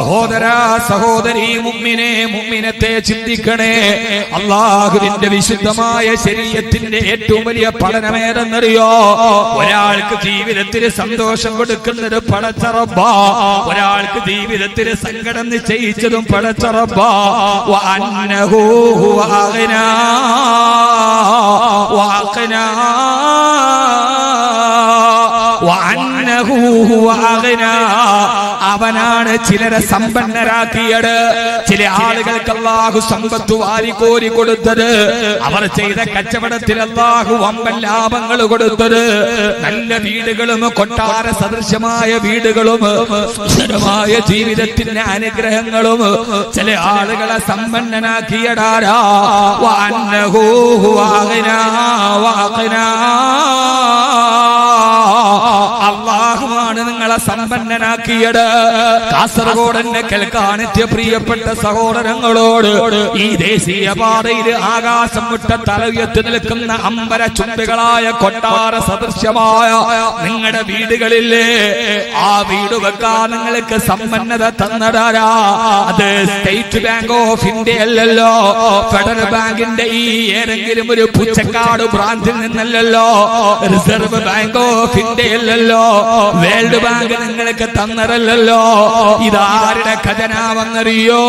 സഹോദരാ സഹോദരി മുഅ്മിനേ മുഅ്മിനത്തെ ചിന്തിക്കണേ. അല്ലാഹുവിന്റെ വിശുദ്ധമായ ശരീഅത്തിന്റെ ഏറ്റവും വലിയ പഠനമേതെന്നറിയോ? ഒരാൾക്ക് ജീവിതത്തിൽ സന്തോഷം കൊടുക്കുന്നത് പടച്ച റബ്ബാ, ഒരാൾക്ക് ജീവിതത്തിൽ സങ്കടം നിശ്ചയിച്ചതും പടച്ച റബ്ബാ. വഅന്നഹു ഹുവ അഗ്നാ വഅഖ്നാ വഅന്നഹു ഹുവ അഗ്നാ. അവനാണ് ചിലരെ സമ്പന്നരാക്കിയത്. ചില ആളുകൾക്ക് അല്ലാഹു സമ്പത്ത് വാരിക്കോരി കൊടുത്തത്, അവർ ചെയ്ത കച്ചവടത്തിൽ അല്ലാഹു വമ്പൻ ലാഭങ്ങൾ കൊടുത്തത്, നല്ല വീടുകളും കൊട്ടാര സദൃശമായ വീടുകളും സുന്ദരമായ ജീവിതത്തിന്റെ അനുഗ്രഹങ്ങളും ചില ആളുകളെ സമ്പന്നനാക്കിയടാരാ. വഅന്നഹു ഹുവ അഗ്നാ വഅഖ്നാ. അല്ലാഹുവാണ് നിങ്ങളെ സമ്പന്നനാക്കിയത്. കാസർഗോഡന്റെ കേൾക്കാനെത്തിയ പ്രിയപ്പെട്ട സഹോദരങ്ങളോട്, ഈ ദേശീയ പാതയിൽ ആകാശം വിട്ട തലയുയർത്തി നിൽക്കുന്ന അമ്പര ചുംബികളായ കൊട്ടാര സദൃശ്യമായ നിങ്ങളുടെ വീടുകളില്ലേ, ആ വീട് വെക്കാൻ നിങ്ങൾക്ക് സമ്പന്നത തന്നതാരാ? അത് സ്റ്റേറ്റ് ബാങ്ക് ഓഫ് ഇന്ത്യ അല്ലല്ലോ, ഫെഡറൽ ബാങ്കിന്റെ ഈ ഏതെങ്കിലും ഒരു പുച്ചക്കാട് ബ്രാഞ്ചിൽ നിന്നല്ലോ, റിസർവ് ബാങ്ക് ഓഫ് ഇന്ത്യ അല്ലല്ലോ, വേൾഡ് ബാങ്ക് നിങ്ങൾക്ക് തന്നതല്ലോ. ഇതാരുടെ ഖജനാവെന്നറിയോ?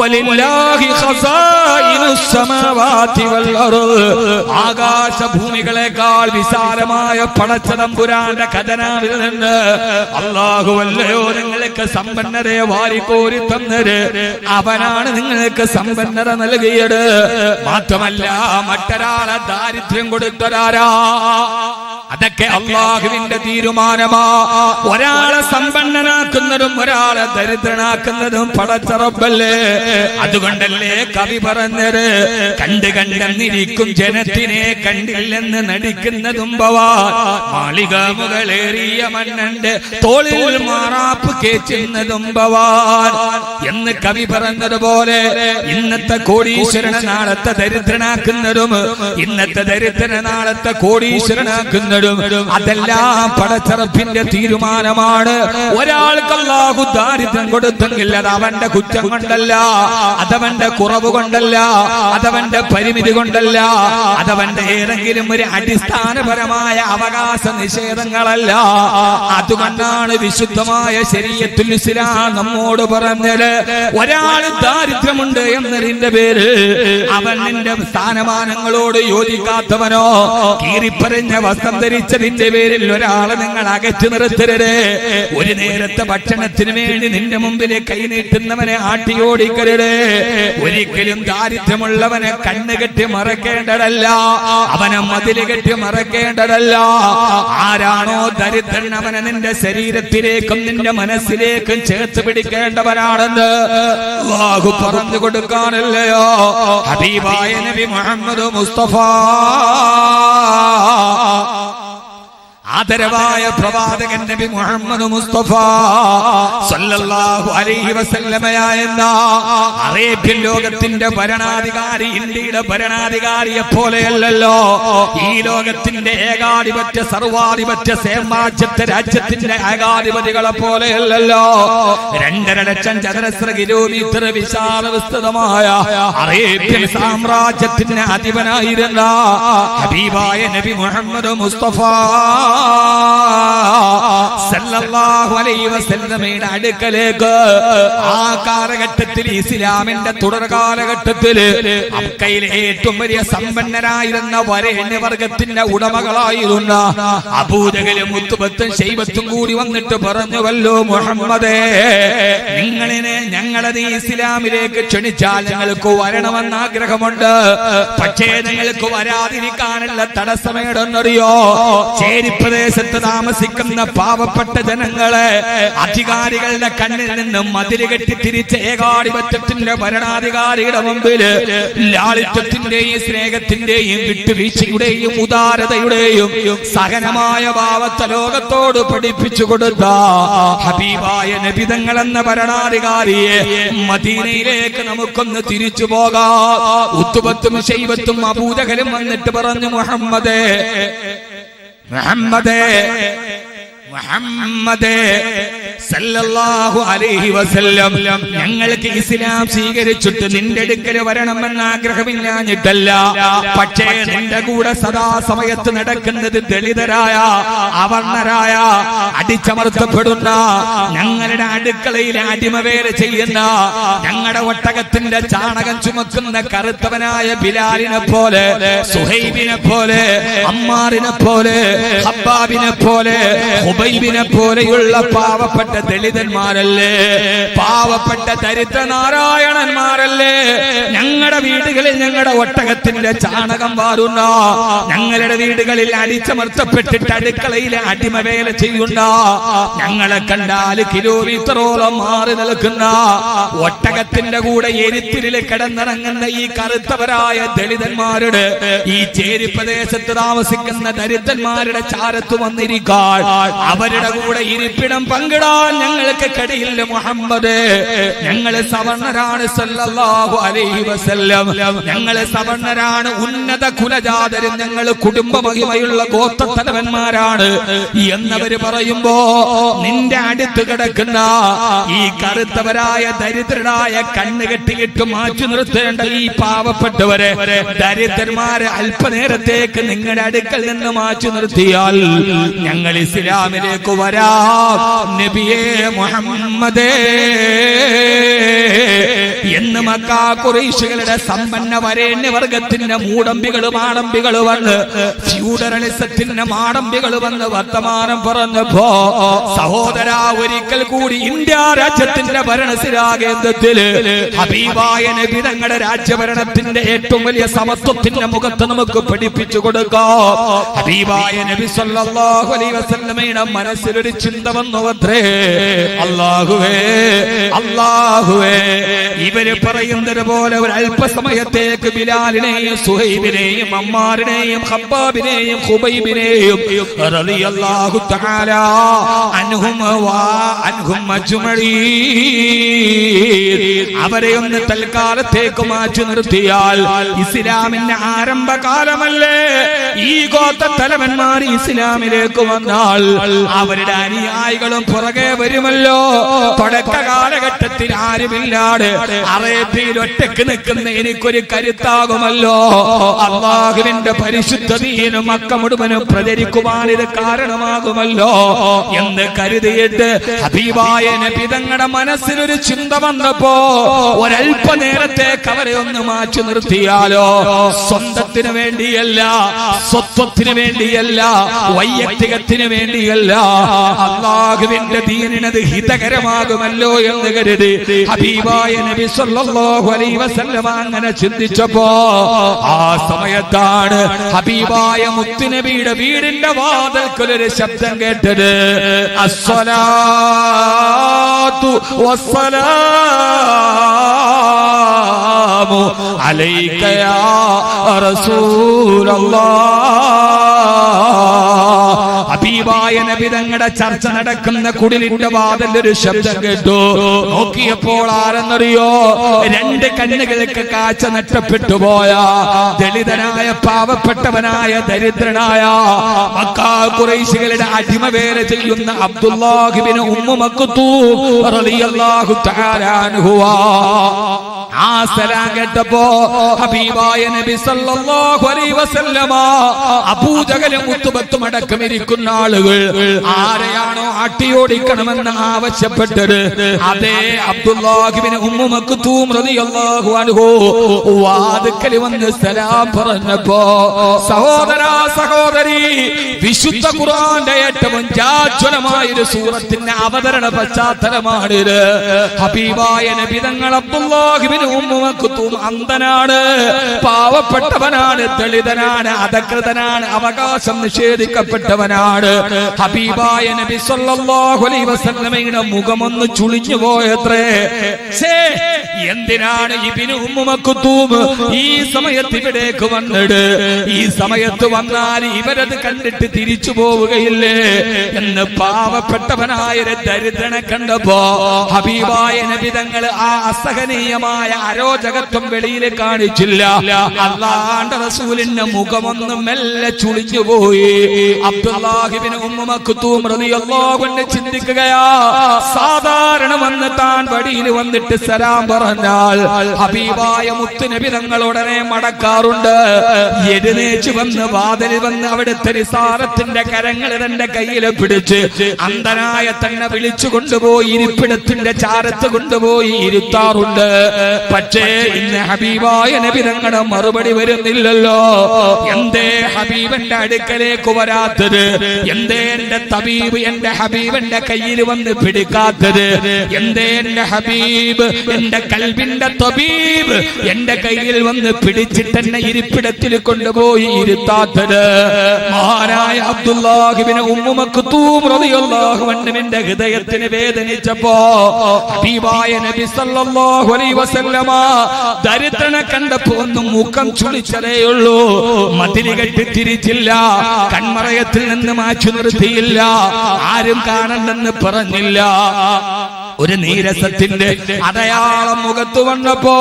വലില്ലാഹി ഖസായിനുസ് സമാവാതി വൽ അർദ്. ആകാശഭൂമികളെക്കാൾ വിശാലമായ പടച്ച തമ്പുരാന്റെ ഖജനാവിൽ നിന്ന് അല്ലാഹുവല്ലയോ നിങ്ങൾക്ക് സമ്പന്നതയെ വാരിക്കോരി തന്നത്. അവനാണ് നിങ്ങൾക്ക് സമ്പന്നത നൽകിയത്. മാത്രമല്ല മറ്റൊരാളെ ദാരിദ്ര്യം കൊടുത്തതാരാ? അതൊക്കെ അല്ലാഹുവിന്റെ തീരുമാനമാ. ഒരാളെ സമ്പന്നനാക്കുന്നതും ഒരാളെ ദരിദ്രനാക്കുന്നതും പടച്ച റബ്ബല്ലേ. അതുകൊണ്ടല്ലേ കവി പറഞ്ഞത്, കണ്ട് കണ്ടെന്നിരിക്കും ജനത്തിനെ കണ്ടില്ലെന്ന് നടിക്കുന്നതും ഭവാൻ, മാളിക മുകളേറിയ മണ്ണന്റെ തോളിൽ മാറാപ്പ് കേറ്റുന്നതും ഭവാൻ എന്ന് കവി പറഞ്ഞതുപോലെ, ഇന്നത്തെ കോടീശ്വരനെ നാളത്തെ ദരിദ്രനാക്കുന്നതും ഇന്നത്തെ ദരിദ്രനെ നാളത്തെ കോടീശ്വരനാക്കുന്നതും അതെല്ലാം പടച്ച റബ്ബിന്റെ തീരുമാനമാണ്. ഒരാൾക്ക് അല്ലാഹു ദാരിദ്ര്യം കൊടുത്തെങ്കിൽ അത് അവന്റെ കുറ്റം കൊണ്ടല്ല, അതവന്റെ കുറവ് കൊണ്ടല്ല, അതവന്റെ പരിമിതി കൊണ്ടല്ല, അതവന്റെ ഏതെങ്കിലും ഒരു അടിസ്ഥാനപരമായ അവകാശ നിഷേധങ്ങളല്ല. അതുകൊണ്ടാണ് വിശുദ്ധമായ ശരീഅത്തുൽ ഇസ്ലാം നമ്മോട് പറഞ്ഞത്, ഒരാൾ ദാരിദ്ര്യമുണ്ട് എന്നതിന്റെ പേര് അവൻ നിന്റെ സ്ഥാനമാനങ്ങളോട് യോജിക്കാത്തവനോ കീറിപ്പറഞ്ഞ വസ്ത്രം ധരിച്ചതിന്റെ പേരിൽ ഒരാളെ നിങ്ങൾ അകറ്റി നിർത്തരുത്. ഒരു നേരത്തെ ഭക്ഷണത്തിന് വേണ്ടി നിന്റെ മുമ്പിൽ കൈനീട്ടുന്നവനെ ആട്ടിയോടിക്കരുത്. ഒരിക്കലും ദാരിദ്ര്യമുള്ളവനെ കണ്ണുകെട്ടി മറക്കേണ്ടതല്ല, അവനെ മതില് കെട്ടി മറക്കേണ്ടതല്ല. ആരാണോ ദരിദ്രൻ അവനെ നിന്റെ ശരീരത്തിലേക്കും നിന്റെ മനസ്സിലേക്കും ചേർത്ത് പിടിക്കേണ്ടവനാണെന്ന് അല്ലാഹു പറഞ്ഞു കൊടുക്കാനല്ലയോ ഹബീബായ നബി മുഹമ്മദ് മുസ്തഫ ആദരവായ പ്രവാചകൻ നബി മുഹമ്മദ് മുസ്തഫ സല്ലല്ലാഹു അലൈഹി വസല്ലമയായ അറേബ്യൻ ലോകത്തിന്റെ ഭരണാധികാരി ഇന്ത്യയുടെ ഭരണാധികാരിയെ പോലെയല്ലല്ലോ. ഈ ലോകത്തിന്റെ ഏകാധിപത്യ സർവാധിപത്യ സാമ്രാജ്യത്തെ രാജ്യത്തിന്റെ ഏകാധിപതികളെ പോലെയല്ലല്ലോ. 2.5 ലക്ഷം ചതുരശ്ര കിലോമീറ്റർ വിശാല വിസ്തൃതമായ അറേബ്യൻ സാമ്രാജ്യത്തിന്റെ അധിപനായിരുന്ന ഹബീബായ നബി മുഹമ്മദ് മുസ്തഫ സല്ലല്ലാഹു അലൈഹി വസല്ലമയുടെ അടുക്കലേക്ക് ആ കാലഘട്ടത്തിൽ ഇസ്ലാമിന്റെ തുടർ കാലഘട്ടത്തിൽ മക്കയിലെ ഏറ്റവും വലിയ സമ്പന്നരായിരുന്ന വരേണ്യവർഗത്തിന്റെ ഉടമകളായിരുന്ന അബൂജഹലും ഉത്ബത്തും ശൈബത്തും കൂടി വന്നിട്ട് പറഞ്ഞുവല്ലോ, മുഹമ്മദേ നിങ്ങളിനെ ഞങ്ങളത് ഇസ്ലാമിലേക്ക് ക്ഷണിച്ചാൽ ഞങ്ങൾക്ക് വരണമെന്ന് ആഗ്രഹമുണ്ട്. പക്ഷേ നിങ്ങൾക്ക് വരാതിരിക്കാനുള്ള തടസ്സമേടെന്നറിയോ? പ്രദേശത്ത് താമസിക്കുന്ന പാവപ്പെട്ട ജനങ്ങളെ അധികാരികളുടെ കണ്ണിൽ നിന്നും മതില് കെട്ടി തിരിച്ച ഏകാധിപത്യത്തിന്റെ ഭരണാധികാരിയുടെ മുമ്പിൽ ലാളിത്യത്തിന്റെയും സ്നേഹത്തിന്റെയും വിട്ടുവീഴ്ചയുടെയും ഉദാരതയുടെയും സഹനമായ ഭാവത്തെ ലോകത്തോട് പഠിപ്പിച്ചു കൊടുത്ത ഹബീബായ നബി തങ്ങൾ എന്ന ഭരണാധികാരിയെ മദീനയിലേക്ക് നമുക്കൊന്ന് തിരിച്ചു പോകാം. ഉത്ബത്തും ശൈബത്തും അബൂജഹലും വന്നിട്ട് പറഞ്ഞു, മുഹമ്മദേ മുഹമ്മദേ മുഹമ്മദേ സല്ലല്ലാഹു അലൈഹി വസല്ലം ഞങ്ങൾക്ക് ഇസ്ലാം സ്വീകരിച്ചിട്ട് നിന്റെ അടുക്കൽ വരണമെന്ന് ആഗ്രഹമില്ലാഞ്ഞിട്ടല്ല, പക്ഷേ നിന്റെ കൂടെ സദാസമയത്ത് നടക്കുന്നത് ദളിതരായ, അവർണരായ, അടിച്ചമർത്തപ്പെടുന്ന, ഞങ്ങളുടെ അടുക്കളയിൽ അടിമവേല ചെയ്യുന്ന, ഞങ്ങളുടെ ഒട്ടകത്തിന്റെ ചാണകം ചുമക്കുന്ന കറുത്തവനായ ബിലാലിനെ പോലെ, സുഹൈബിനെ പോലെ, അമ്മാറിനെ പോലെ, ഹബ്ബാബിനെ പോലെ, ഹുബൈബിനെ പോലെയുള്ള പാവപ്പെട്ട ദളിതന്മാരല്ലേ, പാവപ്പെട്ട ദരിദ്ര നാരായണന്മാരല്ലേ ഞങ്ങളുടെ വീടുകളിൽ ഞങ്ങളുടെ ഒട്ടകത്തിന്റെ ചാണകം വാരുന്ന, ഞങ്ങളുടെ വീടുകളിൽ അടിച്ചമർത്തപ്പെട്ടിട്ട് അടുക്കളയിലെ അടിമവേല ചെയ്യുന്ന, ഞങ്ങളെ കണ്ടാൽ കിലോമീറ്ററോളം മാറി നിൽക്കുന്ന, ഒട്ടകത്തിന്റെ കൂടെ എരിത്തിരിൽ കിടന്നിറങ്ങുന്ന ഈ കറുത്തവരായ ദളിതന്മാരുടെ, ഈ ചേരി പ്രദേശത്ത് താമസിക്കുന്ന ദരിദ്രന്മാരുടെ ചാരത്ത് വന്നിരിക്കാൻ, അവരുടെ കൂടെ ഇരിപ്പിടം പങ്കിടാൻ ഞങ്ങൾക്ക് കഴിയില്ല മുഹമ്മദ്. ഞങ്ങള് സവർണരാണ് സല്ലല്ലാഹു അലൈഹി വസല്ലം, ഞങ്ങള് സവർണരാണ്, ഉന്നത കുലജാതരും, ഞങ്ങൾ കുടുംബ മഹിമയുള്ള ഗോത്രത്തലവന്മാരാണ് എന്നവര് പറയുമ്പോ നിന്റെ അടുത്ത് കിടക്കുന്ന ഈ കറുത്തവരായ ദരിദ്രരായ കണ്ണ് കെട്ടിയിട്ട് മാറ്റി നിർത്തേണ്ട ഈ പാവപ്പെട്ടവരെ, ദരിദ്രന്മാരെ അല്പനേരത്തേക്ക് നിങ്ങളുടെ അടുക്കൽ നിന്ന് മാറ്റി നിർത്തിയാൽ ഞങ്ങൾ ഇസ്ലാമിലേക്ക് വരാം നബിയേ മുഹമ്മദേ എന്ന് മക്കാ ഖുറൈശികളുടെ സമ്പന്ന വരേണ്യവർഗത്തിന്റെ മൂടമ്പികളും ആഡംബികളും വന്ന്, ഫ്യൂഡറലിസത്തിന്റെ മാടമ്പികൾ വന്ന് വർത്തമാനം പറഞ്ഞപ്പോ, സഹോദരാ ഒരിക്കൽ കൂടി ഇന്ത്യ രാജ്യത്തിന്റെ ഭരണസിരാ കേന്ദ്രത്തില് ഹബീബായ നബി തങ്ങളുടെ രാജ്യഭരണത്തിന്റെ ഏറ്റവും വലിയ സമത്വത്തിന്റെ മുഖത്ത് നമുക്ക് പഠിപ്പിച്ചു കൊടുക്കാം. ഹബീബായ നബി സല്ലല്ലാഹു അലൈഹി വസല്ലമയുടെ മനസ്സിലൊരു ചിന്ത വന്നു അത്രേ, അല്ലാഹുവേ അല്ലാഹുവേ, ഇവര് പറയുന്നത് പോലെ ഒരു അല്പസമയത്തേക്ക് ബിലാലിനെയും സുഹൈബിനെയും അമ്മാറിനെയും ഹബ്ബാബിനെയും ഖുബൈബിനെയും റളിയല്ലാഹു തആല അൻഹും അജ്മഈൻ അവരെ ഒന്ന് തൽക്കാലത്തേക്ക് മാറ്റി നിർത്തിയാൽ ഇസ്ലാമിന്റെ ആരംഭകാലമല്ലേ, ഈ ഗോത്രത്തലവന്മാർ ഇസ്ലാമിലേക്ക് വന്നാൽ അവരുടെ അനുയായികളും പുറകെ വരുമല്ലോ. തുടക്ക കാലഘട്ടത്തിൽ ആരുമില്ലാതെ അറേബ്യയിൽ ഒറ്റക്ക് നിൽക്കുന്ന എനിക്കൊരു കരുത്താകുമല്ലോ, അല്ലാഹുവിന്റെ പരിശുദ്ധ ദീനും മക്ക മുഴുവനും പ്രചരിക്കുവാൻ ഇത് കാരണമാകുമല്ലോ എന്ന് കരുതിയിട്ട് ഹബീബായ നബി തങ്ങളുടെ മനസ്സിലൊരു ചിന്ത വന്നപ്പോ ഒരല്പനേരത്തേക്ക് അവരെ ഒന്ന് മാറ്റി നിർത്തിയാലോ, സ്വന്തത്തിന് വേണ്ടിയല്ല, സ്വത്വത്തിന് വേണ്ടിയല്ല, വൈയക്തികത്തിന് വേണ്ടിയല്ല, അല്ലാഹുവിന്റെ ദീനിനത് ഹിതകരമാകുമല്ലോ എന്ന് കരുതി ഹബീബായ നബി സല്ലല്ലാഹു അലൈഹി വസല്ലം അങ്ങനെ ചിന്തിച്ചപ്പോ ആ സമയത്താണ് ഹബീബായ മുത്തുനബിയുടെ വീടിന്റെ വാതിൽക്കൽ ഒരു ശബ്ദം കേട്ടത്, അസ്സലാത്തു വസ്സലാമു അലൈക യാ റസൂലല്ലാഹ്. ഹബീബായ നബി തങ്ങളുടെ ചർച്ച നടക്കുന്ന കുടിലിന്റെ വാതിൽ ഒരു ശബ്ദം കേട്ടു. നോക്കിയപ്പോൾ ആരെന്നറിയോ, രണ്ട് കണ്ണുകൾക്ക് കാഴ്ച നഷ്ടപ്പെട്ടു പോയ ദളിതനായ പാവപ്പെട്ടവനായ ദരിദ്രനായ മക്കാ ഖുറൈശികളുടെ അടിമവേല ചെയ്യുന്ന അബ്ദുല്ലാഹ് ഇബ്നു ഉമ്മു മക്തൂം റളിയല്ലാഹു തആല അൻഹു. ആ സലാം കേട്ടപ്പോ ഹബീബായ നബി സല്ലല്ലാഹു അലൈഹി വസല്ലമ അബൂജഹലും ഉത്ബത്തും അടക്കം ഇരിക്കുന്ന ആളുകൾ ആരെയാണോ ആട്ടിയോടിക്കണമെന്ന് ആവശ്യപ്പെട്ടത് അതേ അബ്ദുല്ലാഹ് ഇബ്നു ഉമ്മു മക്തൂം റളിയല്ലാഹു അൻഹു വാതിൽക്കൽ വന്ന് സലാം പറഞ്ഞപ്പോ, സഹോദരാ സഹോദരി, വിശുദ്ധ ഖുർആന്റെ ഏറ്റവും ജാജ്വലമായ ഒരു സൂറത്തിന്റെ അവതരണ പശ്ചാത്തലമാണിത്. ഹബീബായ നബി തങ്ങൾ അബ്ദുല്ലാഹ് ഇബ്നു ഉമ്മു മക്തൂം അന്ധനാണ്, പാവപ്പെട്ടവനാണ്, ദളിതനാണ്, അധകൃതനാണ്, അവകാശം നിഷേധിക്കപ്പെട്ടവനാണ്. ഹബീബായ നബി സല്ലല്ലാഹു അലൈഹി വസല്ലമയുടെ മുഖമൊന്ന് ചുളിഞ്ഞു പോയത്രേ. എന്തിനാണ് ഇബ്നു ഉമ്മു മക്തൂം ഈ സമയത്ത് ഇവിടേക്ക് വന്നത്? ഈ സമയത്ത് വന്നാൽ ഇവരത് കണ്ടിട്ട് തിരിച്ചു പോവുകയില്ലേ എന്ന് പാവപ്പെട്ടവനായ ദരിദ്രനെ കണ്ടപ്പോ ഹബീബായ നബി തങ്ങൾ ആ അസഹനീയമായ അരോചകത്വം വെളിയിൽ കാണിച്ചില്ല. അല്ലാഹുവിന്റെ റസൂലിന്റെ മുഖമൊന്ന് മെല്ലെ ചുളിഞ്ഞു പോയി. അബ്ദുല്ലാഹ് ഇബ്നു ഉമ്മു മക്തൂം റളിയല്ലാഹു അൻഹു ചിന്തിക്കുകയാ, സാധാരണ വന്ന് താൻ വഴിയിൽ വന്നിട്ട് സലാം പറഞ്ഞാൽ ഹബീബായ മുത്തുനബി തങ്ങൾ ഉടനെ മടക്കാറുണ്ട്. എഴുന്നേറ്റ് വന്ന് വാതിലിൽ വന്ന് അവിടുത്തെ നിസാരത്തിന്റെ കരങ്ങൾ തന്റെ കയ്യിൽ പിടിച്ച് അന്ധനായ തന്നെ വിളിച്ചു കൊണ്ടുപോയി ഇരിപ്പിടത്തിന്റെ ചാരത്ത് കൊണ്ടുപോയി ഇരുത്താറുണ്ട്. പക്ഷേ ഇന്ന് ഹബീബായ നബി തങ്ങളുടെ മറുപടി വരുന്നില്ലല്ലോ. എന്തേ ഹബീബന്റെ അടുക്കലേക്ക് വരാത്തത്? എന്തേ എന്റെ തബീബ് എന്റെ ഹബീബന്റെ കയ്യിൽ വന്ന് പിടിക്കാത്തത്? എന്തേ എന്റെ ഹബീബ് എന്റെ കൽബിന്റെ തബീബ് എന്റെ കയ്യിൽ വന്ന് പിടിച്ചിട്ട് എന്നെ ഇരിപ്പിടത്തിൽ കൊണ്ടുപോയി ഇരുത്താത്തത്? മഹാനായ അബ്ദുല്ലാഹ് ഇബ്നു ഉമ്മു മക്തൂം റളിയല്ലാഹു അൻഹുവിന്റെ ഹൃദയത്തിന് വേദനിച്ചപ്പോ ഹബീബായ നബി സല്ലല്ലാഹു അലൈഹി വസല്ലമ ദരിദ്രനെ കണ്ടപ്പോ ഒന്ന് മുഖം ചുളിച്ചതേയുള്ളൂ. മതില് കെട്ടി തിരിച്ചില്ല, കൺമറയത്തിൽ നിന്ന് മാറ്റി നിർത്തിയില്ല, ആരും കാണണ്ടെന്ന് പറഞ്ഞില്ല. ഒരു നീരസത്തിന്റെ അടയാളം മുഖത്ത് വന്നപ്പോ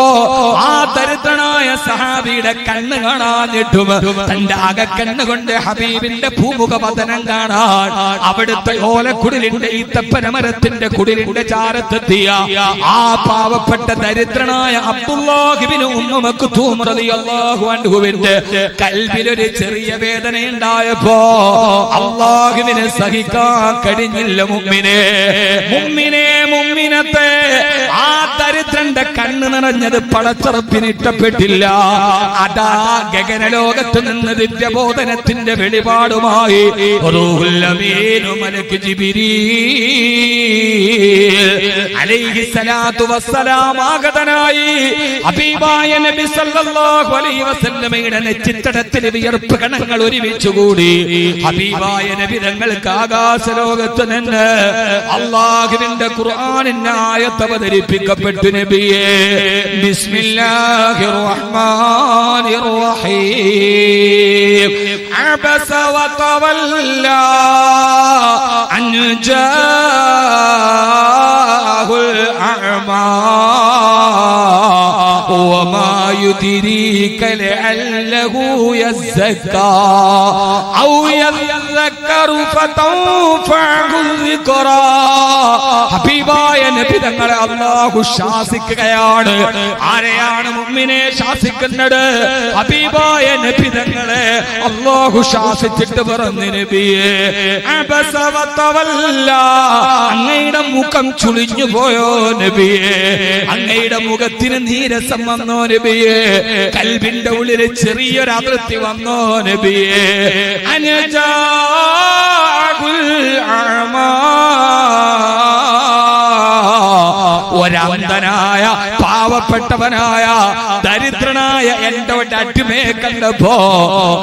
ആ ദരിദ്രനായ സഹാബിയുടെ കണ്ണ് കാണാഞ്ഞിട്ടും തന്റെ അകക്കണ്ണ് കൊണ്ട് ഹബീബിന്റെ ഭൂമുഖ പതനം കാണാൻ അവിടുത്തെ ഓലക്കുടിലിന്റെ ഈത്തപ്പനമരത്തിന്റെ കുടിലിന്റെ ചാരത്തെത്തിയ ആ പാവപ്പെട്ട ദരിദ്രനായ അബ്ദുല്ലാഹ് ഇബ്നു ഉമ്മു മക്തൂം റളിയല്ലാഹു അൻഹുവിന്റെ കൽബിലൊരു ചെറിയ വേദനയുണ്ടായപ്പോ അല്ലാഹുവിനെ സഹിക്കാൻ കഴിഞ്ഞില്ല. മുഅ്മിനത്തെ ആ ദരിദ്രന്റെ കണ്ണ് നിറഞ്ഞത് പടച്ചറപ്പിന് ഇഷ്ടപ്പെട്ടില്ല. അതാ ഗഗനലോകത്ത് നിന്ന് ദിവ്യബോധനത്തിന്റെ വെളിപാടുമായി റൂഹുൽ അമീനു മലക്ക് ജിബ്രീൽ അലൈഹിസ്സലാത്തു വസ്സലാം ആഗതനായി ഹബീബായ നബി സല്ലല്ലാഹു അലൈഹി വസല്ലമയുടെ നെറ്റിത്തടത്തിൽ വിയർപ്പ് കണങ്ങൾ ഒരുമിച്ചുകൂടി ഹബീബായ നബി തങ്ങൾക്ക് ആകാശലോകത്ത് നിന്ന് അല്ലാഹുവിന്റെ ഖുർആനിന്റെ ആയത്ത് അവതരിപ്പിക്കപ്പെട്ടു. നബിയേ ബിസ്മില്ലാഹിർ റഹ്മാനിർ റഹീം അബസ വതവല്ലാ അൻ ജാഅഹുൽ അഅമാ വമാ യുദ്രീക ലഅല്ലഹു യസ്സക്കാ ഔ യذكറു ഫതൻഫഉൽ ദിക്റാ. ഹബീബായ നബി തങ്ങളെ അല്ലാഹു ശാസിക്കുകയാണ്. ആരെയാണ് മുഅ്മിനെ ശാസിക്കുന്നത്? ഹബീബായ നബി തങ്ങളെ അല്ലാഹു ശാസിച്ചിട്ട് പറഞ്ഞു, നബിയേ അബസ വതവല്ല, അങ്ങയുടെ മുഖം ചുളിഞ്ഞു പോയോ നബിയേ? അങ്ങയുടെ മുഖത്തിന് നീരസം വന്നോ നബിയേ? കൽബിന്റെ ഉള്ളിൽ ചെറിയൊരു അതിർത്തി വന്നോ നബിയേ? ഒരന്ധനായ പാവപ്പെട്ടവനായ ദരിദ്രനായ എന്റെ അടിമയെ കണ്ടപ്പോ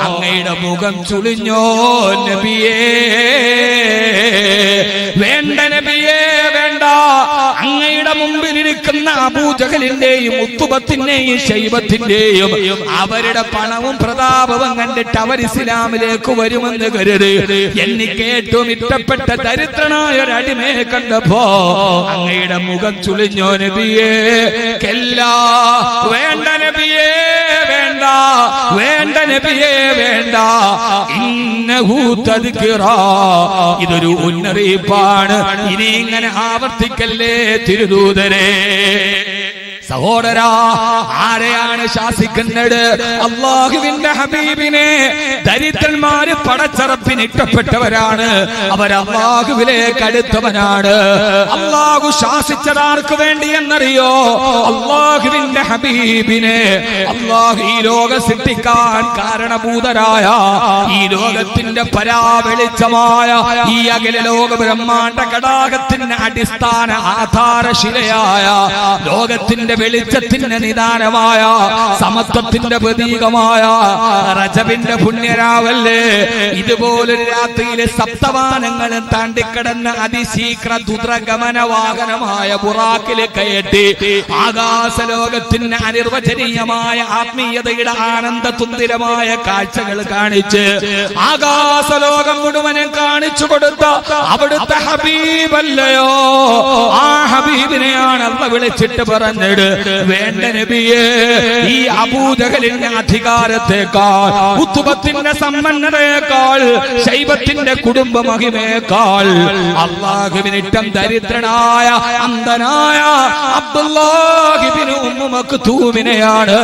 അങ്ങയുടെ മുഖം ചുളിഞ്ഞോ നബിയേ? വേണ്ട നബിയേ, വേണ്ട. അങ്ങയുടെ മുമ്പിലിരിക്കുന്ന അബൂജഹലിന്റെയും ഉത്തുബത്തിന്റെയും ശൈബത്തിന്റെയും അവരുടെ പണവും പ്രതാപവും കണ്ടിട്ട് അവർ ഇസ്ലാമിലേക്ക് വരുമെന്ന് കരുതി എനിക്ക് ഏറ്റവും ഇഷ്ടപ്പെട്ട ദരിദ്രനായ ഒരു അടിമയെ കണ്ടപ്പോ അങ്ങയുടെ മുഖം ചുളിഞ്ഞോ നബിയേ? കല്ലാ, വേണ്ട നബിയേ, വേണ്ട, വേണ്ട നബിയേ, വേണ്ട. ഇന്നഹു തദ്കിറാ, ഇതൊരു മുന്നറിയിപ്പാണ്. ഇനി ഇങ്ങനെ ആവർത്തിക്കല്ലേ തിരുദൂതരെ. സഹോദരാ, ആരെയാണ് ശാസിക്കുന്നത്? അല്ലാഹുവിന്റെ ഹബീബിനെ. ദരിദ്രന്മാര് പടച്ചറപ്പിന് ഇഷ്ടപ്പെട്ടവരാണ്, അവർ അല്ലാഹുവിലേക്ക് അടുത്തവനാണ്. അല്ലാഹു ശാസിച്ചതാർക്ക് വേണ്ടി എന്നറിയോ? അല്ലാഹുവിന്റെ ഹബീബിനെ. അല്ലാഹു ഈ ലോകം സൃഷ്ടിക്കാൻ കാരണഭൂതരായ, ഈ ലോകത്തിന്റെ പരാവെളിച്ചമായ, ഈ അഖില ലോക ബ്രഹ്മാണ്ഡ ഘടാകത്തിന്റെ അടിസ്ഥാന ആധാരശിലയായ, ലോകത്തിന്റെ വെളിച്ചത്തിന്റെ നിദാനമായ സമത്വത്തിന്റെ പ്രതീകമായ റജബിന്റെ പുണ്യരാവല്ലേ, ഇതുപോലൊരു രാത്രിയിലെ സപ്തവാനങ്ങളും താണ്ടിക്കടന്ന അതിശീഘ്ര ദുദ്രഗമന വാഹനമായ ബുറാക്കിലെ കയറ്റി ആകാശലോകത്തിന് അനിർവചനീയമായ ആത്മീയതയുടെ ആനന്ദ തുന്തിരമായ കാഴ്ചകൾ കാണിച്ച് ആകാശലോകം മുഴുവനും കാണിച്ചു കൊടുത്ത അവിടുത്തെ ഹബീബല്ലയോ, ആ ഹബീബിനെയാണ് അല്ലാഹു വിളിച്ചിട്ട് പറഞ്ഞത്, വേണ്ട നബിയേ, ഈ അബൂജഹലിന്റെ അധികാരത്തെക്കാൾ, ഉത്ബത്തിന്റെ സമ്പന്നതയേക്കാൾ, ശൈബത്തിന്റെ കുടുംബ മഹിമയേക്കാൾ അല്ലാഹുവിനിട്ടം ദരിദ്രനായ അന്ധനായ അബ്ദുല്ലാഹി ഇബ്നു ഉമ്മു മക്തൂമിനെയാണ്.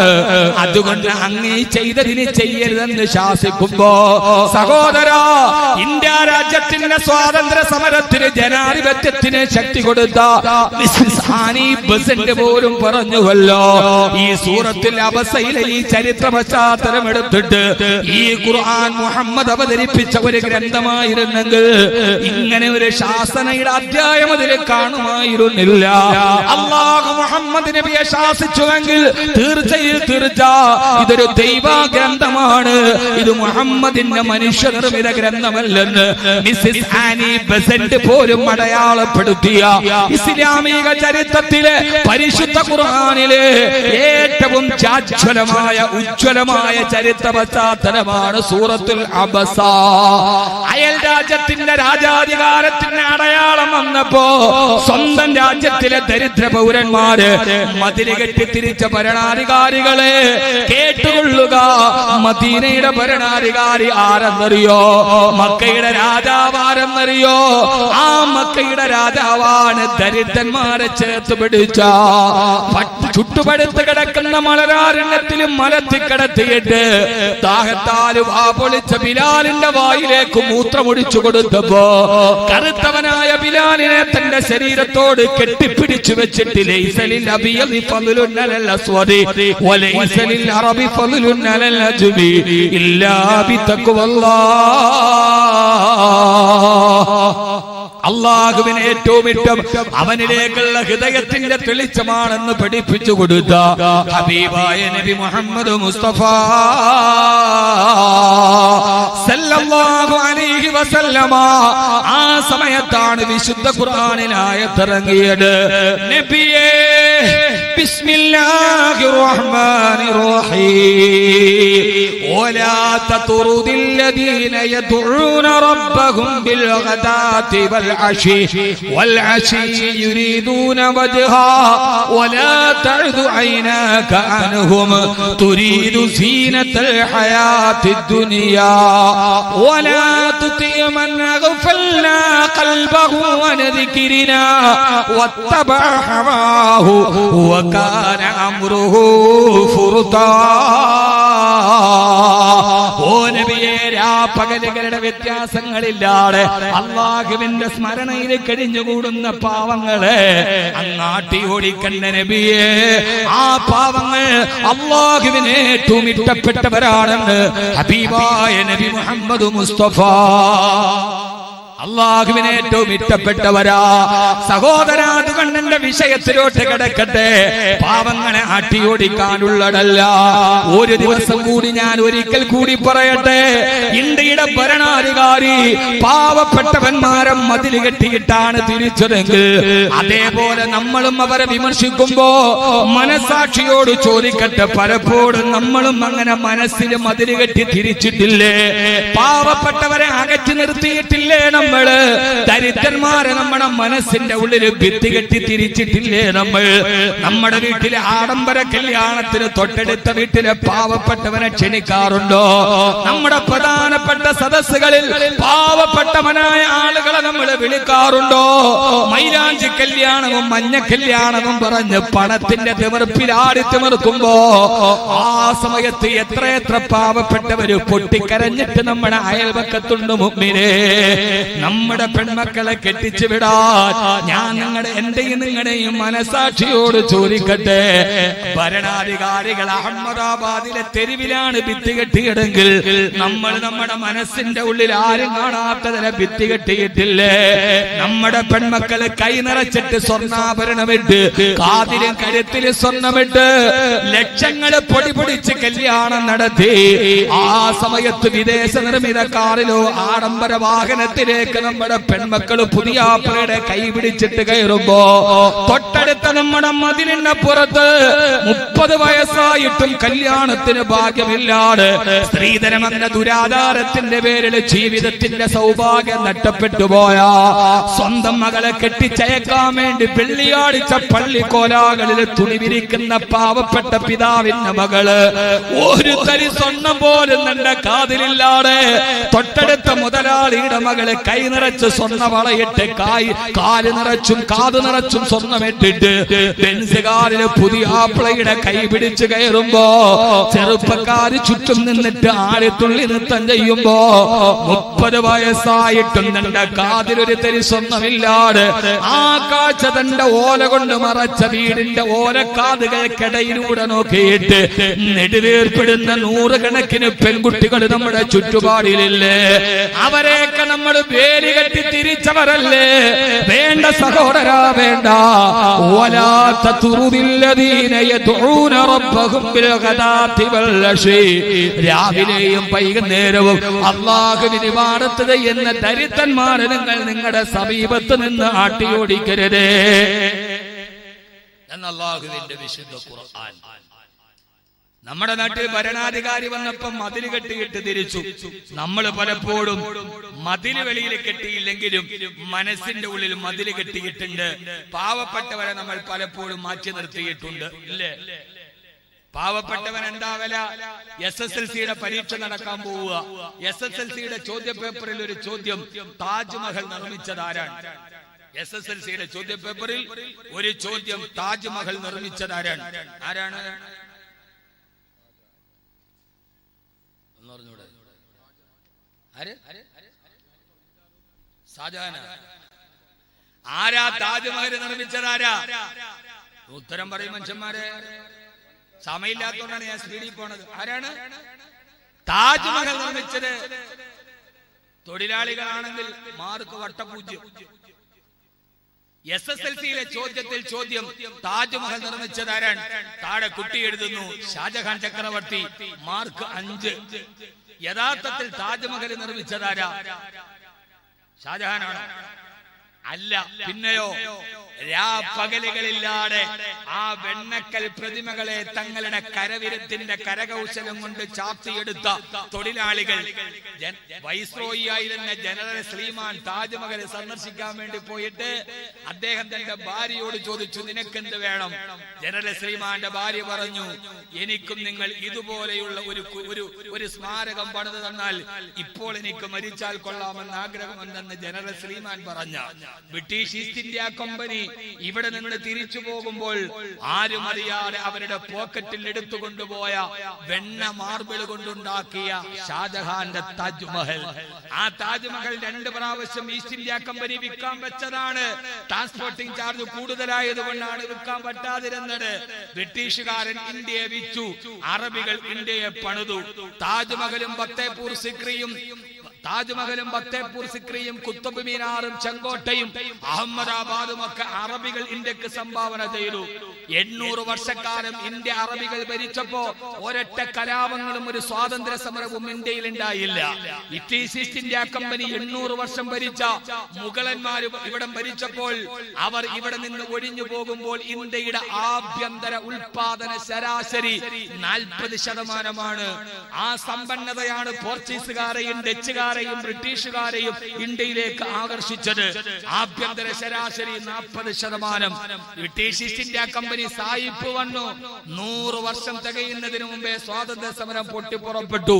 അതുകൊണ്ട് അങ്ങ് ചെയ്തതിന് ചെയ്യരുതെന്ന് ശാസിക്കുമ്പോ, സഹോദരാ, ഇന്ത്യ രാജ്യത്തിന്റെ സ്വാതന്ത്ര്യ സമരത്തിന് ജനാധിപത്യത്തിന് ശക്തി കൊടുത്ത മിസ്സസ് ആനി ബസന്റ് പോലും പറഞ്ഞുവല്ലോ, ഈ സൂറത്തിൽ അബസയിലെ ഈ ചരിത്ര പശ്ചാത്തലം എടുത്തിട്ട് ഈ ഖുർആൻ മുഹമ്മദ് അവതരിപ്പിച്ച ഒരു ഗ്രന്ഥമായിരുന്നെങ്കിൽ ഇങ്ങനെ ഒരു ശാസനയുടെ അധ്യായം അതിൽ കാണുമായിരുന്നില്ല. അല്ലാഹു മുഹമ്മദ് നബിയെ ശാസിച്ചുവെങ്കിൽ തീർച്ചയിൽ തീർച്ച ഇതൊരു ദൈവ ഗ്രന്ഥമാണ്, ഇത് മുഹമ്മദിന്റെ മനുഷ്യനിർമ്മിത ഗ്രന്ഥമല്ലെന്ന് മിസ്സസ് ആനി ബസന്റ് പോലും അടയാളപ്പെടുത്തിയ ഇസ്ലാമിക ചരിത്രത്തിലെ പരിശുദ്ധ ഖുർആനിലെ ഏറ്റവും ഉജ്ജ്വലമായ ചരിത്ര പശ്ചാത്തലമാണ് സൂറത്തുൽ അബസ. അയൽ രാജ്യത്തിന്റെ രാജാധികാരത്തിന് അടയാളം വന്നപ്പോ സ്വന്തം രാജ്യത്തിലെ ദരിദ്ര പൗരന്മാര് മതില് കെട്ടി തിരിച്ച ഭരണാധികാരികളെ കേട്ടുകൊള്ളുക, മദീനയുടെ ഭരണാധികാരി ആരെന്നറിയോ, മക്കയുടെ രാജാവ് ആരെന്നറിയോ, ആ മക്കയുടെ രാജാവാണ് ദരിദ്രന്മാരെ ചേർത്ത് പിടിച്ച ചുട്ടുപടുത്ത് കിടക്കുന്ന മലരാരണ്യത്തിലും മലത്തിക്കിടത്തിയിട്ട് ദാഹത്താല് വാ പൊളിച്ച ബിലാലിന്റെ വായിലേക്ക് മൂത്രമൊഴിച്ചു കൊടുത്തപ്പോ കറുത്തവനായ ബിലാലിനെ തന്റെ ശരീരത്തോട് കെട്ടിപ്പിടിച്ചു വെച്ചിട്ട് ലൈസലിൽ അബിയദി ഫളലുൻ അലൽ അസ്വദി വലൈസലിൽ അറബി ഫളലുൻ അലൽ അജ്മി ഇല്ലാ ബിതഖ്വല്ലാഹ്. അള്ളാഹുവിനെ ഏറ്റവും ഇഷ്ടം അവനിലേക്കുള്ള ഹൃദയത്തിന്റെ തെളിച്ചമാണെന്ന് പഠിപ്പിച്ചു കൊടുത്ത ഹബീബായ നബി മുഹമ്മദ് മുസ്തഫ സല്ലല്ലാഹു അലൈഹി വസല്ലമ ആ സമയത്താണ് വിശുദ്ധ ഖുർആനിൽ ആയത്തിറങ്ങിയത്. നബിയേ ബിസ്മില്ലാഹിർ റഹ്മാനിർ റഹീം വലാ തത്റുദിൽ ലദീന യദ്ഊന റബ്ബഹും ബിൽ ഗദാതി والعشي يريدون وجها ولا تعد عيناك عنهم تريد زينة الحياة الدنيا ولا تطع من أغفلنا قلبه عن ذكرنا واتبع هواه وكان أمره فرطا. ഓ നബിയേ, രാപ്പകലുകളുടെ വ്യത്യാസങ്ങളില്ലാതെ അല്ലാഹുവിന്റെ സ്മരണയിൽ കഴിഞ്ഞുകൂടുന്ന പാവങ്ങളെ അങ്ങാട്ടി ഓടിക്കണ്ട നബിയേ, ആ പാവങ്ങൾ അല്ലാഹുവിനെ ഏറ്റവും ഇഷ്ടപ്പെട്ടവരാണെന്ന് ഹബീബായ നബി മുഹമ്മദ് മുസ്തഫ. അള്ളാഹുവിനെ ഏറ്റവും ഇഷ്ടപ്പെട്ടവരാ സഹോദരാ. അതുകൊണ്ട് എന്റെ വിഷയത്തിലോട്ട് കിടക്കട്ടെ. പാവങ്ങളെ ആട്ടിയോടിക്കാനുള്ളതല്ല. ഒരു ദിവസം കൂടി ഞാൻ ഒരിക്കൽ കൂടി പറയട്ടെ, ഇന്ത്യയുടെ ഭരണാധികാരി പാവപ്പെട്ടവന്മാരെ മതിൽ കെട്ടിയിട്ടാണ് തിരിച്ചതെങ്കിൽ അതേപോലെ നമ്മളും അവരെ വിമർശിക്കുമ്പോ മനസാക്ഷിയോട് ചോദിക്കട്ടെ, പലപ്പോഴും നമ്മളും അങ്ങനെ മനസ്സിൽ മതിൽ കെട്ടി തിരിച്ചിട്ടില്ലേ? പാവപ്പെട്ടവരെ അകറ്റി നിർത്തിയിട്ടില്ലേ? നമ്മള് ദരിദ്രന്മാരെ നമ്മുടെ മനസ്സിന്റെ ഉള്ളിൽ ഭിത്തി കെട്ടി തിരിച്ചിട്ടില്ലേ? നമ്മുടെ വീട്ടിലെ ആഡംബര കല്യാണത്തിന് തൊട്ടടുത്ത വീട്ടിലെ പാവപ്പെട്ടവനെ ക്ഷണിക്കാറുണ്ടോ? നമ്മുടെ പ്രധാനപ്പെട്ട സദസ്സുകളിൽ പാവപ്പെട്ടവനായ ആളുകളെ നമ്മൾ വിളിക്കാറുണ്ടോ? മൈലാഞ്ചി കല്യാണവും മഞ്ഞ കല്യാണവും പറഞ്ഞ് പണത്തിന്റെ തിമിർപ്പിലാടി തിമിർക്കുമ്പോ ആ സമയത്ത് എത്ര പാവപ്പെട്ടവര് പൊട്ടിക്കരഞ്ഞിട്ട് നമ്മുടെ അയൽപക്കത്തുണ്ട്. മുഅ്മിനേ, നമ്മുടെ പെൺമക്കളെ കെട്ടിച്ചു വിടാൻ ഞാൻ എന്റെയും നിങ്ങളുടെയും മനസാക്ഷിയോട് ചോദിക്കട്ടെ. ഭരണാധികാരികൾ അഹമ്മദാബാദിലെ തെരുവിലാണ് ഭിത്തി കെട്ടിയതെങ്കിൽ നമ്മൾ നമ്മുടെ മനസ്സിന്റെ ഉള്ളിൽ ആരും കാണാത്ത തര ഭിത്തി കെട്ടിയിട്ടില്ലേ? നമ്മുടെ പെൺമക്കള് കൈ നിറച്ചിട്ട് സ്വർണ്ണാഭരണമിട്ട് കാതിലും കരുത്തിലും സ്വർണ്ണമിട്ട് ലക്ഷങ്ങള് പൊടി പൊടിച്ച് കല്യാണം നടത്തി. ആ സമയത്ത് വിദേശ നിർമ്മിത കാറിലോ ആഡംബര വാഹനത്തിലേക്ക് നമ്മുടെ പെൺമക്കള് പുതിയാപ്പളയുടെ കൈ പിടിച്ചിട്ട് കയറുമ്പോ തൊട്ടടുത്ത നമ്മുടെ മതിലിന്റെ പുറത്ത് 30 വയസ്സായിട്ടും കല്യാണത്തിന് ഭാഗ്യമില്ലാതെ സ്ത്രീധനമെന്ന ദുരാധാരത്തിന്റെ പേരിൽ ജീവിതത്തിന്റെ സൗഭാഗ്യം നഷ്ടപ്പെട്ടു പോയ സ്വന്തം മകളെ കെട്ടിച്ചയക്കാൻ വേണ്ടി വെള്ളിയാഴ്ച പള്ളിക്കോലാകളിൽ തുണി വിരിക്കുന്ന പാവപ്പെട്ട പിതാവിന്റെ മകള് ഒരു തരി സ്വർണം പോലും തന്റെ കാതിലില്ലാതെ തൊട്ടടുത്ത മുതലാളിയുടെ മകളെ കൈ നിറച്ച് സ്വർണ്ണ വളയിട്ട് കാല് നിറച്ചും കാത് നിറച്ചും സ്വർണ്ണമിട്ടിട്ട് ബെൻസുകാരില് പുതിയ ആപ്പിളയുടെ കൈ പിടിച്ച് കയറുമ്പോ ചെറുപ്പക്കാര് ചുറ്റും നിന്നിട്ട് ആഴത്തുള്ളി നൃത്തം ചെയ്യുമ്പോ 30 വയസ്സായിട്ടും തന്റെ കാതിലൊരു തരി സ്വർണ്ണമില്ലാതെ ആ കാഴ്ച തന്റെ ഓല കൊണ്ട് മറച്ച വീടിന്റെ ഓലക്കാതുകൾക്കിടയിലൂടെ നോക്കിയിട്ട് നെടുവേർപ്പെടുന്ന 100 കണക്കിന് പെൺകുട്ടികൾ നമ്മുടെ ചുറ്റുപാടിലില്ലേ? അവരെയൊക്കെ നമ്മൾ വേലി കെട്ടി തിരിച്ചവരല്ലേ? വേണ്ട സഹോദരാ, വേണ്ട. രാവിലെയും വൈകുന്നേരവും അല്ലാഹുവിനെ ഇബാദത്ത് ചെയ്യുന്ന ദരിദ്രന്മാരെ നിങ്ങൾ നിങ്ങളുടെ സമീപത്ത് നിന്ന് ആട്ടിയോടിക്കരുതേ എന്ന് അല്ലാഹുവിന്റെ വിശുദ്ധ ഖുർആൻ. നമ്മുടെ നാട്ടിൽ ഭരണാധികാരി വന്നപ്പോൾ മതിൽ കെട്ടിയിട്ട് തിരിച്ചു. നമ്മൾ പലപ്പോഴും മതില് വെളിയിൽ കെട്ടിയില്ലെങ്കിലും മനസ്സിന്റെ ഉള്ളിൽ മതിൽ കെട്ടിയിട്ടുണ്ട്. പാവപ്പെട്ടവരെ നമ്മൾ പലപ്പോഴും മാറ്റി നിർത്തിയിട്ടുണ്ട്, ഇല്ലേ? പാവപ്പെട്ടവൻ എന്താ വില? SSLCയുടെ പരീക്ഷ നടക്കാൻ പോവുക. SSLCയുടെ ചോദ്യ പേപ്പറിൽ ഒരു ചോദ്യം, താജ്മഹൽ നിർമ്മിച്ചത് ആരാണ്? SSLCയുടെ ചോദ്യ പേപ്പറിൽ ഒരു ചോദ്യം, താജ്മഹൽ നിർമ്മിച്ചത് ആരാണ്? ആരാണ്? ഷാജഹാൻ. ആരാ താജ്മഹൽ നിർമ്മിച്ചത്? ആരാ? ഉത്തരം പറയും മനുഷ്യന്മാരെ. സമയമില്ലാത്തതുകൊണ്ടാണ് ഞാൻ സ്പീഡിൽ പോണത്. ആരാണ് താജ്മഹൽ നിർമ്മിച്ചത്? തൊഴിലാളികളാണെങ്കിൽ മാർക്ക് വട്ടപൂജ്യം. SSLCയിലെ ചോദ്യത്തിൽ ചോദ്യം, താജ്മഹൽ നിർമ്മിച്ചത് ആരാണ്? താഴെ കുട്ടി എഴുതുന്നു ഷാജഹാൻ ചക്രവർത്തി, മാർക്ക് 5. യഥാർത്ഥത്തിൽ താജ്മഹൽ നിർമ്മിച്ചതാരാ? ഷാജഹാനാണോ? അല്ല. പിന്നെയോ? രാപ്പകലുകളില്ലാതെ ആ വെണ്ണക്കൽ പ്രതിമകളെ തങ്ങളുടെ കരവിരുത്തിന്റെ കരകൗശലം കൊണ്ട് ചാർത്തിയെടുത്ത തൊഴിലാളികൾ. വൈസ്രോയി ആയിരുന്ന ജനറൽ സ്ലീമാൻ താജ്മഹൽ സന്ദർശിക്കാൻ വേണ്ടി പോയിട്ട് അദ്ദേഹം തന്റെ ഭാര്യയോട് ചോദിച്ചു, നിനക്കെന്ത് വേണം? ജനറൽ സ്ലീമാന്റെ ഭാര്യ പറഞ്ഞു, എനിക്കും നിങ്ങൾ ഇതുപോലെയുള്ള ഒരു സ്മാരകം പണിത് തന്നാൽ ഇപ്പോൾ എനിക്ക് മരിച്ചാൽ കൊള്ളാമെന്ന് ആഗ്രഹമുണ്ടെന്ന് ജനറൽ സ്ലീമാൻ പറഞ്ഞ ബ്രിട്ടീഷ് ഈസ്റ്റ് ഇന്ത്യ കമ്പനി ഇവിടെ നിന്ന് തിരിച്ചു പോകുമ്പോൾ ആരും അറിയാതെ അവരുടെ പോക്കറ്റിൽ എടുത്തുകൊണ്ടുപോയ വെണ്ണ മാർബിൾ കൊണ്ടുണ്ടാക്കിയ ഷാജഹാന്റെ താജ്മഹൽ. ആ താജ്മഹൽ 2 പ്രാവശ്യം ഈസ്റ്റ് ഇന്ത്യ കമ്പനി വിൽക്കാൻ വെച്ചതാണ്. ട്രാൻസ്പോർട്ടിംഗ് ചാർജ് കൂടുതലായതുകൊണ്ടാണ് വിൽക്കാൻ പറ്റാതിരുന്നത്. ബ്രിട്ടീഷുകാരൻ ഇന്ത്യയെ വിറ്റു, അറബികൾ ഇന്ത്യയെ പണിതു. താജ്മഹലും ഫത്തേപൂർ സിക്രിയും കുത്തബ് മീനാറും ചെങ്കോട്ടയും അഹമ്മദാബാദും ഒക്കെ അറബികൾ ഇന്ത്യക്ക് സംഭാവന ചെയ്തു. 800 വർഷക്കാലം ഇന്ത്യ അറബികൾ ഭരിച്ചപ്പോ ഒരൊറ്റ കലാപങ്ങളും ഒരു സ്വാതന്ത്ര്യ സമരവും ഇന്ത്യയിൽ ഉണ്ടായില്ല. ബ്രിട്ടീഷ് ഈസ്റ്റ് ഇന്ത്യ കമ്പനി 800 വർഷം ഭരിച്ച മുഗളന്മാർ ഇവിടെ ഭരിച്ചപ്പോൾ അവർ ഇവിടെ നിന്ന് ഒഴിഞ്ഞു പോകുമ്പോൾ ഇന്ത്യയുടെ ആഭ്യന്തര ഉൽപാദന ശരാശരി 40%. ആ സമ്പന്നതയാണ് പോർച്ചുഗീസുകാരെയും ഡച്ചുകാരെയും ബ്രിട്ടീഷുകാരെയും ഇന്ത്യയിലേക്ക് ആകർഷിച്ചത്. ആഭ്യന്തര ശരാശരി 40%. British east India company company സായിപ്പ് വന്നു. 100 വർഷം തികയുന്നതിന് മുമ്പേ സ്വാതന്ത്ര്യ സമരം പൊട്ടിപ്പുറപ്പെട്ടു.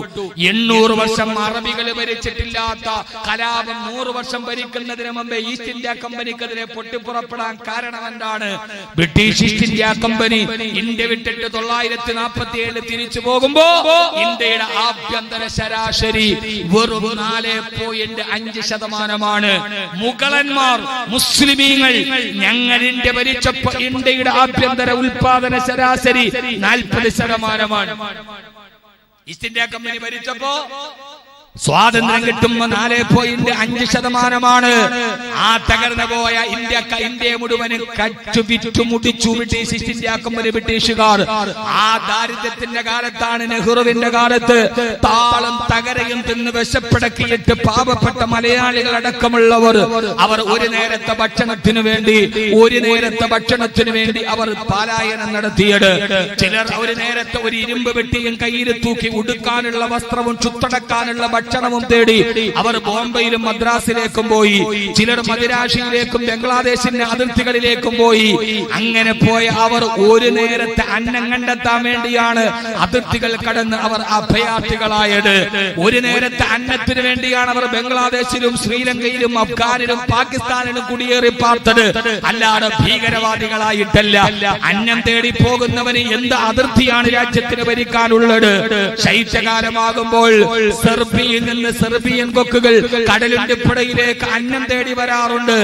800 വർഷം അറബികൾ ഭരിച്ചിട്ടില്ലാത്ത കലാപം 100 വർഷം ഭരിക്കുന്നതിന് മുമ്പേ ഈസ്റ്റ് ഇന്ത്യ കമ്പനിക്കെതിരെ പൊട്ടിപ്പുറപ്പെടാൻ കാരണം എന്താണ്? British east India company India വിട്ടിട്ട് 947 തിരിച്ചു പോകുമ്പോ ഇന്ത്യയുടെ ആഭ്യന്തര ശരാശരി വെറും 4.5%. മുഗളന്മാർ മുസ്ലിമീങ്ങൾ ഞങ്ങൾ ഇന്ത്യ ഭരിച്ചപ്പോ ഇന്ത്യയുടെ ആഭ്യന്തര ഉൽപാദന ശരാശരി 40%. ഈസ്റ്റ് ഇന്ത്യ കമ്പനി ഭരിച്ചപ്പോ സ്വാതന്ത്ര്യം കിട്ടുമ്പോ 4.5%. ആ തകർന്നു പോയ ഇന്ത്യയെ മുഴുവനും കച്ചുവിറ്റുമുടിച്ചു ബ്രിട്ടീഷ് ഈസ്റ്റ് ഇന്ത്യ കമ്പനി ബ്രിട്ടീഷുകാർ. ആ ദാരിദ്ര്യത്തിന്റെ കാലത്താണ് നെഹ്റുവിന്റെ കാലത്ത് താളം തകരയും തിന്ന് വിശപ്പടക്കിയിട്ട് പാവപ്പെട്ട മലയാളികൾ അടക്കമുള്ളവർ അവർ ഒരു നേരത്തെ ഭക്ഷണത്തിനു വേണ്ടി അവർ പലായനം നടത്തിയത്. ചിലർ ഒരു നേരത്തെ ഒരു ഇരുമ്പ് വെട്ടിയും കയ്യിൽ തൂക്കി ഉടുക്കാനുള്ള വസ്ത്രവും ചുത്തടക്കാനുള്ള ഭക്ഷണവും തേടി അവർ ബോംബെയിലും മദ്രാസിലേക്കും പോയി. ചിലർ മദിരാശിയിലേക്കും ബംഗ്ലാദേശിന്റെ അതിർത്തികളിലേക്കും പോയി. അങ്ങനെ പോയ അവർ ഒരു നേരത്തെ അന്നം കണ്ടെത്താൻ വേണ്ടിയാണ് അതിർത്തികൾ കടന്ന് അവർ അഭയാർത്ഥികളായത്. ഒരു നേരത്തെ അന്നത്തിന് വേണ്ടിയാണ് അവർ ബംഗ്ലാദേശിലും ശ്രീലങ്കയിലും അഫ്ഗാനിലും പാകിസ്ഥാനിലും കുടിയേറി പാർത്തത്. അല്ലാതെ ഭീകരവാദികളായിട്ടല്ല. അന്നം തേടി പോകുന്നവന് എന്ത് അതിർത്തിയാണ് രാജ്യത്തിന് ഭരിക്കാനുള്ളത്? ശൈത്യകാലമാകുമ്പോൾ സെർബിയയിൽ നിന്ന് സെർബിയൻ കൊക്കുകൾ കടലിന്റെ പുഴയിലേക്ക് അന്നം തേടി വരാറുണ്ട്.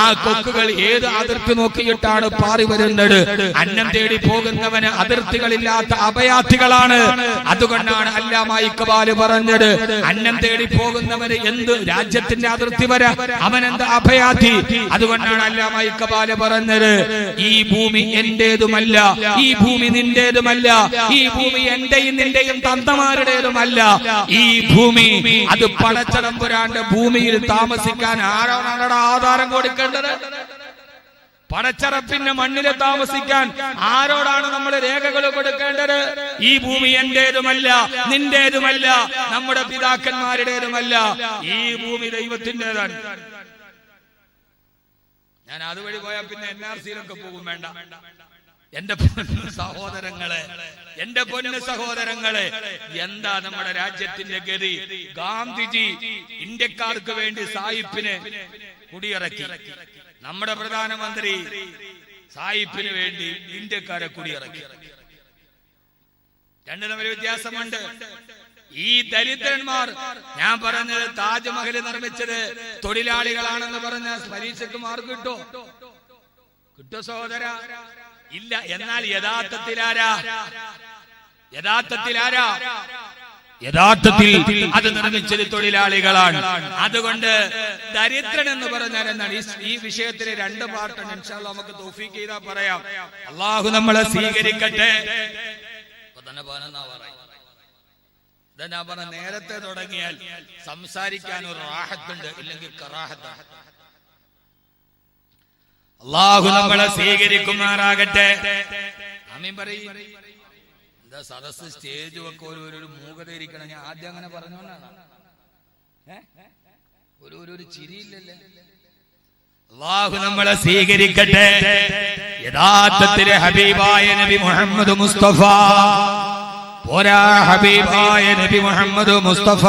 ആ കൊക്കുകൾ ഏത് അതിർത്തി നോക്കിയിട്ടാണ് പാറി വരുന്നത്? അന്നം തേടി പോകുന്നവന് അതിർത്തികളില്ലാത്ത അഭയാർത്ഥികളാണ്. അതുകൊണ്ടാണ് അല്ലാമ ഇഖ്ബാൽ പറഞ്ഞത്, അന്നം തേടി പോകുന്നവന് എന്ത് രാജ്യത്തിന്റെ അതിർത്തി വരാ, അവനെന്ത് അഭയാർത്ഥി. അതുകൊണ്ടാണ് അല്ലാമ ഇഖ്ബാൽ പറഞ്ഞത്, ഈ ഭൂമി എന്റേതുമല്ല, ഈ ഭൂമി നിന്റേതുമല്ല, ഈ ഭൂമി എന്റെയും നിന്റെയും തന്തമാരുടേതുമല്ല. ഈ ഭൂമി അത് പടച്ചതമ്പുരാന്റെ ഭൂമിയിൽ താമസിക്കാൻ ആരാണ് ആധാരം കൊടുക്കേണ്ടത്? പടച്ചറപ്പിന്റെ മണ്ണില് താമസിക്കാൻ ആരോടാണ് നമ്മൾ രേഖകൾ കൊടുക്കേണ്ടത്? ഈ ഭൂമി എന്റേതുമല്ല, നിന്റേതുമല്ല, നമ്മുടെ പിതാക്കന്മാരുടേതുമല്ല. ഈ ഭൂമി ദൈവത്തിൻ്റെതാണ്. ഞാൻ അതുവഴി പോയാൽ പിന്നെ NRCയിലൊക്കെ പോകും. വേണ്ട. എന്റെ പൊന്നു സഹോദരങ്ങളെ, എന്താ നമ്മുടെ രാജ്യത്തിന്റെ ഗതി? ഗാന്ധിജി ഇന്ത്യക്കാർക്ക് വേണ്ടി സായിപ്പിനെ കുടിയിറക്കി. നമ്മുടെ പ്രധാനമന്ത്രി സായിപ്പിന് വേണ്ടി ഇന്ത്യക്കാരെ കുടിയിറക്കി. രണ്ടു തമ്മിൽ വ്യത്യാസമുണ്ട്. ഈ ദരിദ്രന്മാർ, ഞാൻ പറഞ്ഞത് താജ്മഹൽ നിർമ്മിച്ചത് തൊഴിലാളികളാണെന്ന് പറഞ്ഞ പരീക്ഷയ്ക്ക് മാർക്ക് കിട്ടോ സഹോദര? ഇല്ല. എന്നാൽ യഥാർത്ഥത്തിൽ അത് നിർമ്മിച്ചത് തൊഴിലാളികളാണ്. അതുകൊണ്ട് ദരിദ്രൻ എന്ന് പറഞ്ഞാൽ എന്താണ്? ഈ വിഷയത്തിന് 2 പാർട്ടുണ്ട്. ഇൻഷാ അല്ലാഹ് നമുക്ക് തൗഫീഖ് ചെയ്താൽ പറയാം. അള്ളാഹു നമ്മളെ സ്വീകരിക്കട്ടെ. ഞാൻ പറഞ്ഞ നേരത്തെ തുടങ്ങിയാൽ സംസാരിക്കാൻ ഒരു റാഹത്തുണ്ട്, ഇല്ലെങ്കിൽ കറാഹത്താണ്. അള്ളാഹു നമ്മളെ സ്വീകരിക്കുമാറാകട്ടെ. ആമീൻ പറയും. എന്താ സദസ് സ്റ്റേജ് ഒക്കെ ഒരു മൂകതയിരിക്കണം. ഞാൻ ആദ്യം അങ്ങനെ പറഞ്ഞോണ്ടാണ്. ഒരു ചിരിയില്ലല്ലേ? അള്ളാഹു നമ്മളെ സ്വീകരിക്കട്ടെ. യഥാർത്ഥത്തിലെ ഹബീബായ നബി മുഹമ്മദ് മുസ്തഫ പോരാ, ഹബീബായ നബി മുഹമ്മദ് മുസ്തഫ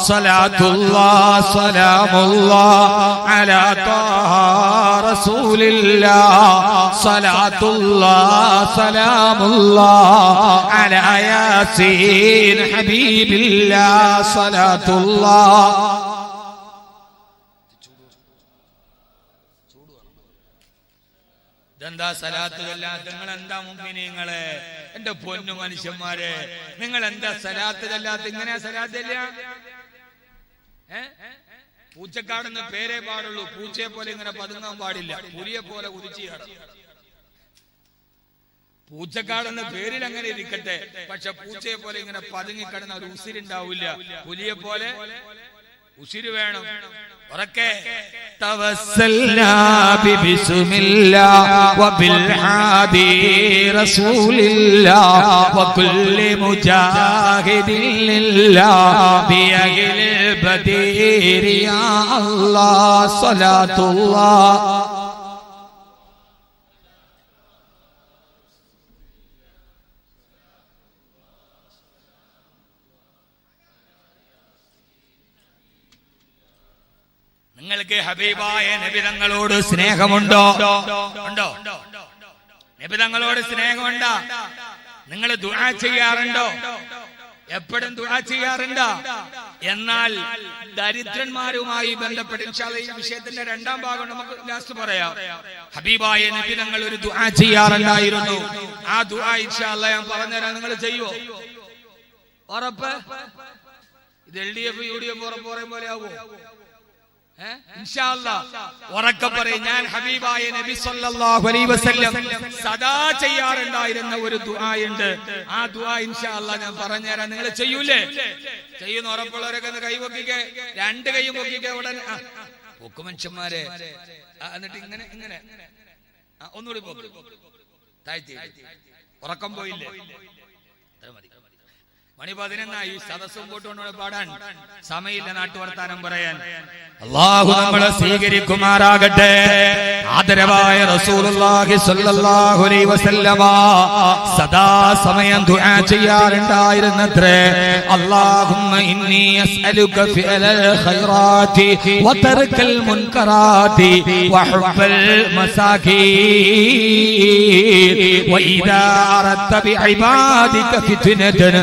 സലാത്തുല്ലാഹ് സലാമുല്ലാഹ് അലാ ത്വാഹ റസൂലില്ലാഹ് സലാത്തുല്ലാഹ് സലാമുല്ലാഹ് അലാ യാസീൻ ഹബീബില്ലാഹ് സലാത്തുല്ലാഹ്. ഇതെന്താ സലാത്ത് ചൊല്ലാത്ത? നിങ്ങൾ എന്താ മുഅ്മിനീങ്ങളെ, എന്റെ പൊന്നു മനുഷ്യന്മാരെ, നിങ്ങൾ എന്താ സലാത്ത് ചൊല്ലാത്ത? ഇങ്ങനെ സലാത്ത് ചൊല്ലാ? പൂച്ചക്കാടെന്ന് പേരേ പാടുള്ളൂ. പൂച്ചയെ പോലെ ഇങ്ങനെ പതുങ്ങാൻ പാടില്ല. പുലിയെ പോലെ കുതിച്ചിയാടും. പൂച്ചക്കാടെന്ന പേരിൽ അങ്ങനെ ഇരിക്കട്ടെ, പക്ഷെ പൂച്ചയെ പോലെ ഇങ്ങനെ പതുങ്ങിക്കിടന്ന ഒരു ഉസിരുണ്ടാവില്ല. പുലിയെ പോലെ ഉസിര് വേണം. ഉറക്കെ തവസ്സൽനാ ബിസ്മില്ലാഹ് വബിൽ ഹാദി റസൂലില്ലാഹ് വകുല്ലി മുജാഹിദിൻ ലില്ലാഹ് ബിഅഹ്ലിൽ ബദീർ യാ അല്ലാഹ് സ്വലാത്തുല്ലാഹ്. നിങ്ങൾക്ക് ഹബീബായ നബി തങ്ങളോട് സ്നേഹമുണ്ടോ? ഉണ്ടോ? നബി തങ്ങളോട് സ്നേഹമുണ്ടോ? നിങ്ങൾ ദുആ ചെയ്യാറുണ്ടോ? എപ്പോഴും ദുആ ചെയ്യാറുണ്ടോ? എന്നാൽ ദരിദ്രന്മാരുമായി ബന്ധപ്പെട്ട് ഇൻഷാ അല്ലാഹ് ഈ വിഷയത്തിന്റെ രണ്ടാം ഭാഗം നമുക്ക് ലാസ്റ്റ് പറയാം. ഹബീബായ നബി തങ്ങൾ ഒരു ദുആ ചെയ്യാറുണ്ടായിരുന്നു. ആ ദുആ ഇൻഷാ അല്ലാഹ് ഞാൻ പറഞ്ഞുതരാം. നിങ്ങൾ ചെയ്യുവോ? ഉറപ്പ്? ഇത് LDF UDF പറയും പോലെ ആവോ? ഇൻഷാ അല്ലാഹ് ഉറക്കെ പറയും. ഞാൻ ഹബീബായ നബി സല്ലല്ലാഹു അലൈഹി വസല്ലം സദാ ചെയ്യാറുണ്ടായിരുന്ന ഒരു ദുആ ഉണ്ട്. ആ ദുആ ഇൻഷാ അല്ലാഹ് ഞാൻ പറഞ്ഞുതരാം. നിങ്ങൾ ചെയ്യൂലേ? ചെയ്യുന്ന ഉറപ്പുള്ളവരൊക്കെ ഒന്ന് കൈ പൊക്കിക്കേ. രണ്ട് കൈയും പൊക്കിക്കേ. ഉടനെ പൊക്കു മനുഷ്യന്മാരെ. എന്നിട്ട് ഇങ്ങനെ ഇങ്ങനെ ഒന്നുകൂടി പൊക്കി താഴ്ത്തി. ഉറക്കം പോയില്ലേ? മണി 11 സദസ്സും കൂട്ടുകൊണ്ട് പാടാൻ സമയമില്ല, നാട്ടുവർത്താനം പറയാൻ. അല്ലാഹു നമ്മളെ സ്വീകരിക്കുമാറാകട്ടെ. ആദരവായ റസൂലുള്ളാഹി സ്വല്ലല്ലാഹു അലൈഹി വസല്ലമ സദാ സമയം ദുആ ചെയ്യാറുണ്ടായിരുന്നത്രേ. അല്ലാഹുമ്മ ഇന്നി അസ്അലുക ഫിഅലൽ ഖൈറാത്തി വതർക്കൽ മുൻകറാത്തി വഹുബ്ബൽ മസാകീൻ വഇദാ അറദ്ത ബിഇബാദിക ഫിത്നതൻ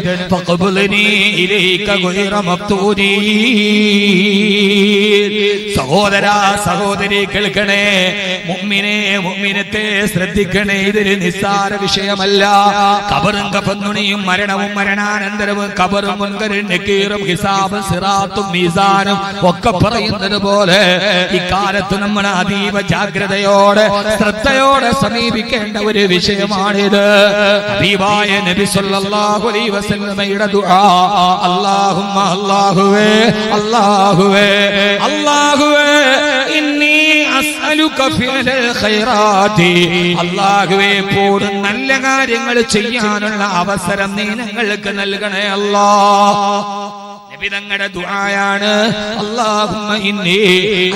ഫഖബ്ലിനി ഇലൈക ഗൈറ മഫ്തൂനീൻ. സഹോദരാ സഹോദരി കേൾക്കണേ, മുഅ്മിനേ മുഅ്മിനത്തെ ശ്രദ്ധിക്കണേ. ഇതൊരു നിസ്സാര വിഷയമല്ല. ഖബറും കഫന്നുണിയും മരണവും മരണാനന്തരവും ഖബറും മുൻകരും നക്കീറും ഹിസാബും സിറാത്തും മീസാനും ഒക്കെ പറയുന്നത് പോലെ ഇക്കാലത്ത് നമ്മൾ അതീവ ജാഗ്രതയോടെ ശ്രദ്ധയോടെ സമീപിക്കേണ്ട ഒരു വിഷയമാണിത്. ഹബീബായ നബി സല്ലല്ലാഹു അലൈഹി വസല്ലമയുടെ ദുആ അല്ലാഹുമ്മ അല്ലാഹുവേ അല്ലാഹുവേ അല്ലാഹുവേ ഇന്നി അസ്അലുക ഫിഅലൽ ഖൈറാത്തി. അല്ലാഹുവേ എപ്പോഴും നല്ല കാര്യങ്ങൾ ചെയ്യാനുള്ള അവസരം നീ ഞങ്ങൾക്ക് നൽകണേ അല്ലാഹ്. നബി തങ്ങളുടെ ദുആയാണ് അല്ലാഹുമ്മ ഇന്നി